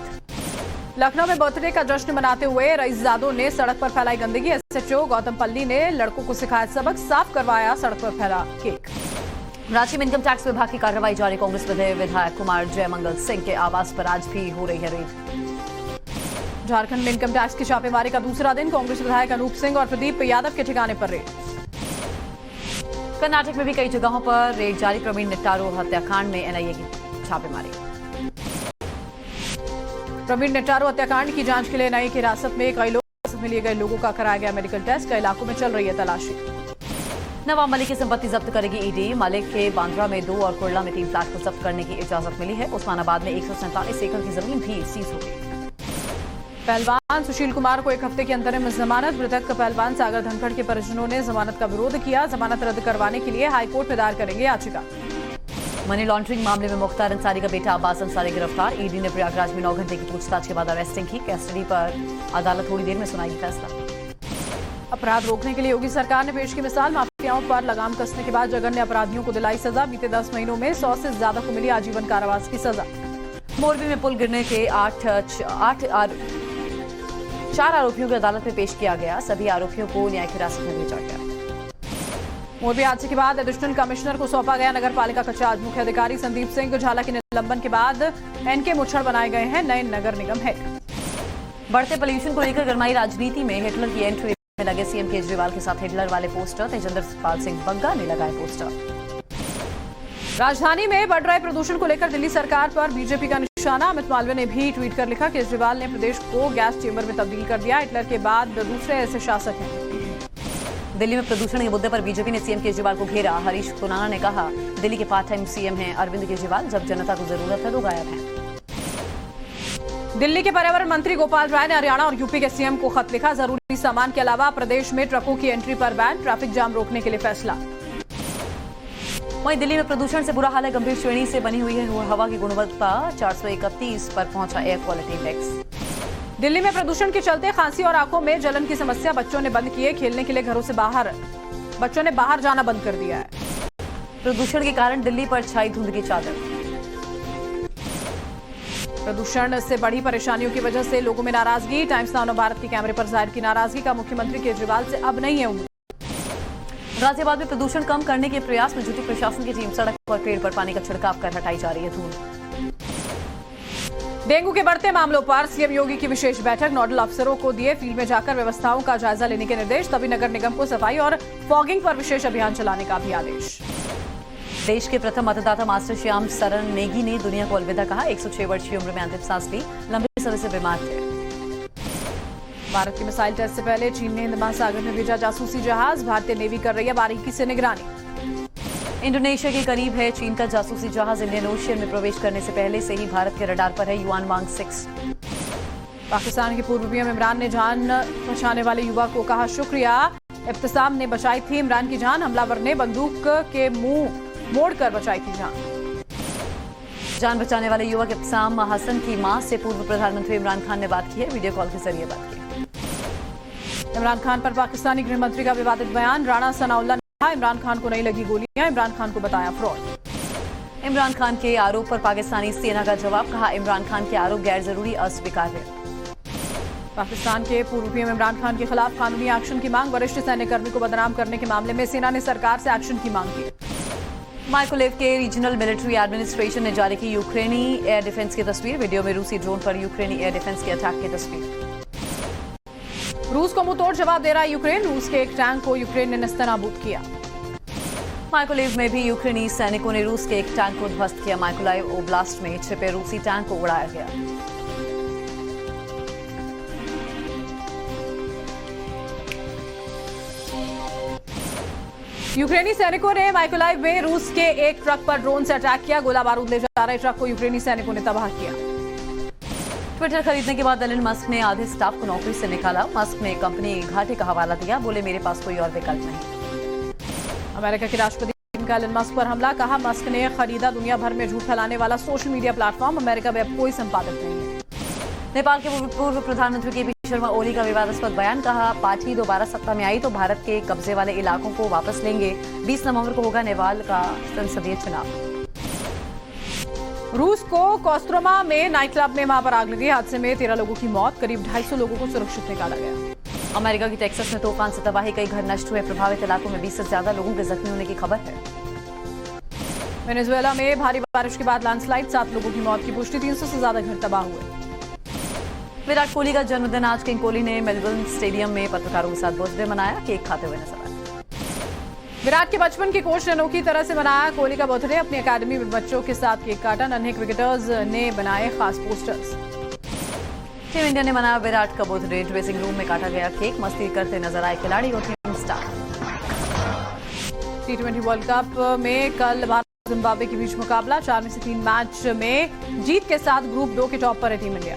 लखनऊ में बर्थडे का जश्न मनाते हुए रईसजादों ने सड़क पर फैलाई गंदगी। एसएचओ गौतम पल्ली ने लड़कों को सिखाया सबक। साफ करवाया सड़क पर फैला केक। रांची में इनकम टैक्स विभाग की कार्रवाई जारी। कांग्रेस विधायक कुमार जयमंगल सिंह के आवास पर आज भी हो रही है रेड। झारखंड में इनकम टैक्स की छापेमारी का दूसरा दिन। कांग्रेस विधायक अनूप सिंह और प्रदीप यादव के ठिकाने पर रेड। कर्नाटक में भी कई जगहों पर रेड जारी। प्रवीण निट्टारू हत्याकांड में एनआईए की छापेमारी। प्रवीण निट्टारू हत्याकांड की जांच के लिए एनआईए की हिरासत में कई लोग हिरासत में लिए गए लोगों का कराया गया मेडिकल टेस्ट। कई इलाकों में चल रही है तलाशी। नवाब मलिक की संपत्ति जब्त करेगी ईडी। मलिक के बांद्रा में 2 और कुर्ला में 3 फ्लैट को जब्त करने की इजाजत मिली है। उस्मानाबाद में 147 एकड़ की जमीन भी सीज हो गई। पहलवान सुशील कुमार को 1 हफ्ते के अंतरिम जमानत। मृतक पहलवान सागर धनखड़ के परिजनों ने जमानत का विरोध किया। जमानत रद्द करवाने के लिए हाईकोर्ट में दायर करेंगे याचिका। मनी लॉन्ड्रिंग मामले में मुख्तार अंसारी का बेटा अब्बास अंसारी गिरफ्तार। ईडी ने प्रयागराज में 9 घंटे की पूछताछ के बाद अरेस्टिंग की। कस्टडी पर अदालत थोड़ी देर में सुनाएगी फैसला। अपराध रोकने के लिए योगी सरकार ने पेश की मिसाल। माफियाओं पर लगाम कसने के बाद जगन ने अपराधियों को दिलाई सजा। बीते 10 महीनों में 100 से ज्यादा को मिली आजीवन कारावास की सजा। मोरबी में पुल गिरने के 4 आरोपियों को अदालत में पेश किया गया। सभी आरोपियों को न्यायिक हिरासत में भेजा गया। मोरबी हादसे के बाद एडिशनल कमिश्नर को सौंपा गया नगर पालिका का चार्ज। मुख्य अधिकारी संदीप सिंह झाला के निलंबन के बाद एनके मुच्छड़ बनाए गए हैं नए नगर निगम हेड। बढ़ते पोल्यूशन को लेकर गरमाई राजनीति में। हिटलर की एंट्री में लगे सीएम केजरीवाल के साथ हिटलर वाले पोस्टर। तेजेंद्र पाल सिंह बग्गा ने लगाए पोस्टर। राजधानी में बढ़ रहे प्रदूषण को लेकर दिल्ली सरकार पर बीजेपी का निशाना। अमित मालवीय ने भी ट्वीट कर लिखा, केजरीवाल ने प्रदेश को गैस चेंबर में तब्दील कर दिया। हिटलर के बाद दूसरे ऐसे शासक हैं। दिल्ली में प्रदूषण के मुद्दे पर बीजेपी ने सीएम केजरीवाल को घेरा। हरीश खुराना ने कहा, दिल्ली के पार्ट टाइम सीएम हैं अरविंद केजरीवाल, जब जनता को जरूरत है तो गायब हैं। दिल्ली के पर्यावरण मंत्री गोपाल राय ने हरियाणा और यूपी के सीएम को खत लिखा। जरूरी सामान के अलावा प्रदेश में ट्रकों की एंट्री पर बैन। ट्रैफिक जाम रोकने के लिए फैसला। वहीं दिल्ली में प्रदूषण से बुरा हाल है। गंभीर श्रेणी से बनी हुई है हवा की गुणवत्ता। 431 पर पहुंचा एयर क्वालिटी इंडेक्स। दिल्ली में प्रदूषण के चलते खांसी और आंखों में जलन की समस्या। बच्चों ने बंद किए खेलने के लिए घरों से बाहर। बच्चों ने बाहर जाना बंद कर दिया है। प्रदूषण के कारण दिल्ली पर छाई धुंध की चादर। प्रदूषण से बड़ी परेशानियों की वजह से लोगों में नाराजगी। टाइम्स नाउ भारत के कैमरे पर जाहिर की नाराजगी का मुख्यमंत्री केजरीवाल से अब नहीं है उम्मीद। गाजियाबाद में प्रदूषण कम करने के प्रयास में जुटी प्रशासन की टीम। सड़क और पेड़ पर पानी का छिड़काव कर हटाई जा रही है धूल। डेंगू के बढ़ते मामलों पर सीएम योगी की विशेष बैठक। नोडल अफसरों को दिए फील्ड में जाकर व्यवस्थाओं का जायजा लेने के निर्देश। तभी नगर निगम को सफाई और फॉगिंग पर विशेष अभियान चलाने का भी आदेश। देश के प्रथम मतदाता मास्टर श्याम सरन नेगी ने दुनिया को अलविदा कहा। 106 वर्ष की उम्र में अंतिम सांस ली। लंबे समय से बीमार थे। भारत के मिसाइल टेस्ट से पहले चीन ने हिंद महासागर में भेजा जासूसी जहाज। भारतीय नेवी कर रही है बारीकी से निगरानी। इंडोनेशिया के करीब है चीन का जासूसी जहाज। इंडियन ओशियन में प्रवेश करने से पहले से ही भारत के रडार पर है युआन वांग 6। पाकिस्तान के पूर्व पीएम इमरान ने जान बचाने वाले युवक को कहा शुक्रिया। इब्तिसाम ने बचाई थी इमरान की जान। हमलावर ने बंदूक के मुंह मोड़कर बचाई थी जान बचाने वाले युवक इब्तिसाम हसन की मां से पूर्व प्रधानमंत्री इमरान खान ने बात की है। वीडियो कॉल के जरिए बात की। इमरान खान पर पाकिस्तानी गृह मंत्री का विवादित बयान। राणा सनाउल्लाह ने कहा, इमरान खान को नहीं लगी गोलियां। इमरान खान को बताया फ्रॉड। इमरान खान के आरोप पर पाकिस्तानी सेना का जवाब। कहा, इमरान खान के आरोप गैर जरूरी अस्वीकार्य। पाकिस्तान के पूर्व पीएम इमरान खान के खिलाफ कानूनी एक्शन की मांग। वरिष्ठ सैन्यकर्मी को बदनाम करने के मामले में सेना ने सरकार से एक्शन की मांग की। माइकोलेव के रीजनल मिलिट्री एडमिनिस्ट्रेशन ने जारी की यूक्रेनी एयर डिफेंस की तस्वीर। वीडियो में रूसी ड्रोन पर यूक्रेनी एयर डिफेंस के अटैक की तस्वीर। रूस को मुंहतोड़ जवाब दे रहा है यूक्रेन। रूस के एक टैंक को यूक्रेन ने नेस्तनाबूद किया। माइकोलेव में भी यूक्रेनी सैनिकों ने रूस के एक टैंक को ध्वस्त किया। माइकोलाइव ओब्लास्ट में छिपे रूसी टैंक को उड़ाया गया। यूक्रेनी सैनिकों ने माइकोलाइव में रूस के एक ट्रक पर ड्रोन से अटैक किया। गोला बारूद ले जा रहे ट्रक को यूक्रेनी सैनिकों ने तबाह किया। ट्विटर खरीदने के बाद एलन मस्क ने आधे स्टाफ को नौकरी से निकाला। मस्क ने कंपनी घाटे का हवाला दिया। बोले, मेरे पास कोई और विकल्प नहीं। अमेरिका के राष्ट्रपति का एलन मस्क पर हमला। कहा, मस्क ने खरीदा दुनिया भर में झूठ फैलाने वाला सोशल मीडिया प्लेटफॉर्म। अमेरिका में अब कोई संपादक नहीं है। नेपाल के पूर्व प्रधानमंत्री केपी शर्मा ओली का विवादास्पद बयान। कहा, पार्टी दोबारा सत्ता में आई तो भारत के कब्जे वाले इलाकों को वापस लेंगे। 20 नवंबर को होगा नेपाल का संसदीय चुनाव। रूस को कोस्त्रोमा में नाइट क्लब में वहां पर आग लगी। हादसे में 13 लोगों की मौत। करीब 250 लोगों को सुरक्षित निकाला गया। अमेरिका की टेक्सास में तूफान से तबाही। कई घर नष्ट हुए। प्रभावित इलाकों में 20 से ज्यादा लोगों के जख्मी होने की खबर है। वेनेजुएला में भारी बारिश के बाद लैंडस्लाइड। 7 लोगों की मौत की पुष्टि। 300 से ज्यादा घर तबाह हुए। विराट कोहली का जन्मदिन आज। किंग कोहली ने मेलबर्न स्टेडियम में पत्रकारों के साथ बर्थडे मनाया। केक खाते हुए नजर आए। विराट के बचपन के कोच ने अनोखी तरह से मनाया कोहली का बर्थडे। अपनी अकादमी में बच्चों के साथ केक काटा। नन्हे क्रिकेटर्स ने बनाए खास पोस्टर्स। टीम इंडिया ने मनाया विराट का बर्थडे। ड्रेसिंग रूम में काटा गया केक। मस्ती करते नजर आए खिलाड़ी और team staff. T20 world cup में कल भारत और जिम्बाब्वे के बीच मुकाबला। 4 में से 3 मैच में जीत के साथ ग्रुप 2 के टॉप पर है टीम इंडिया।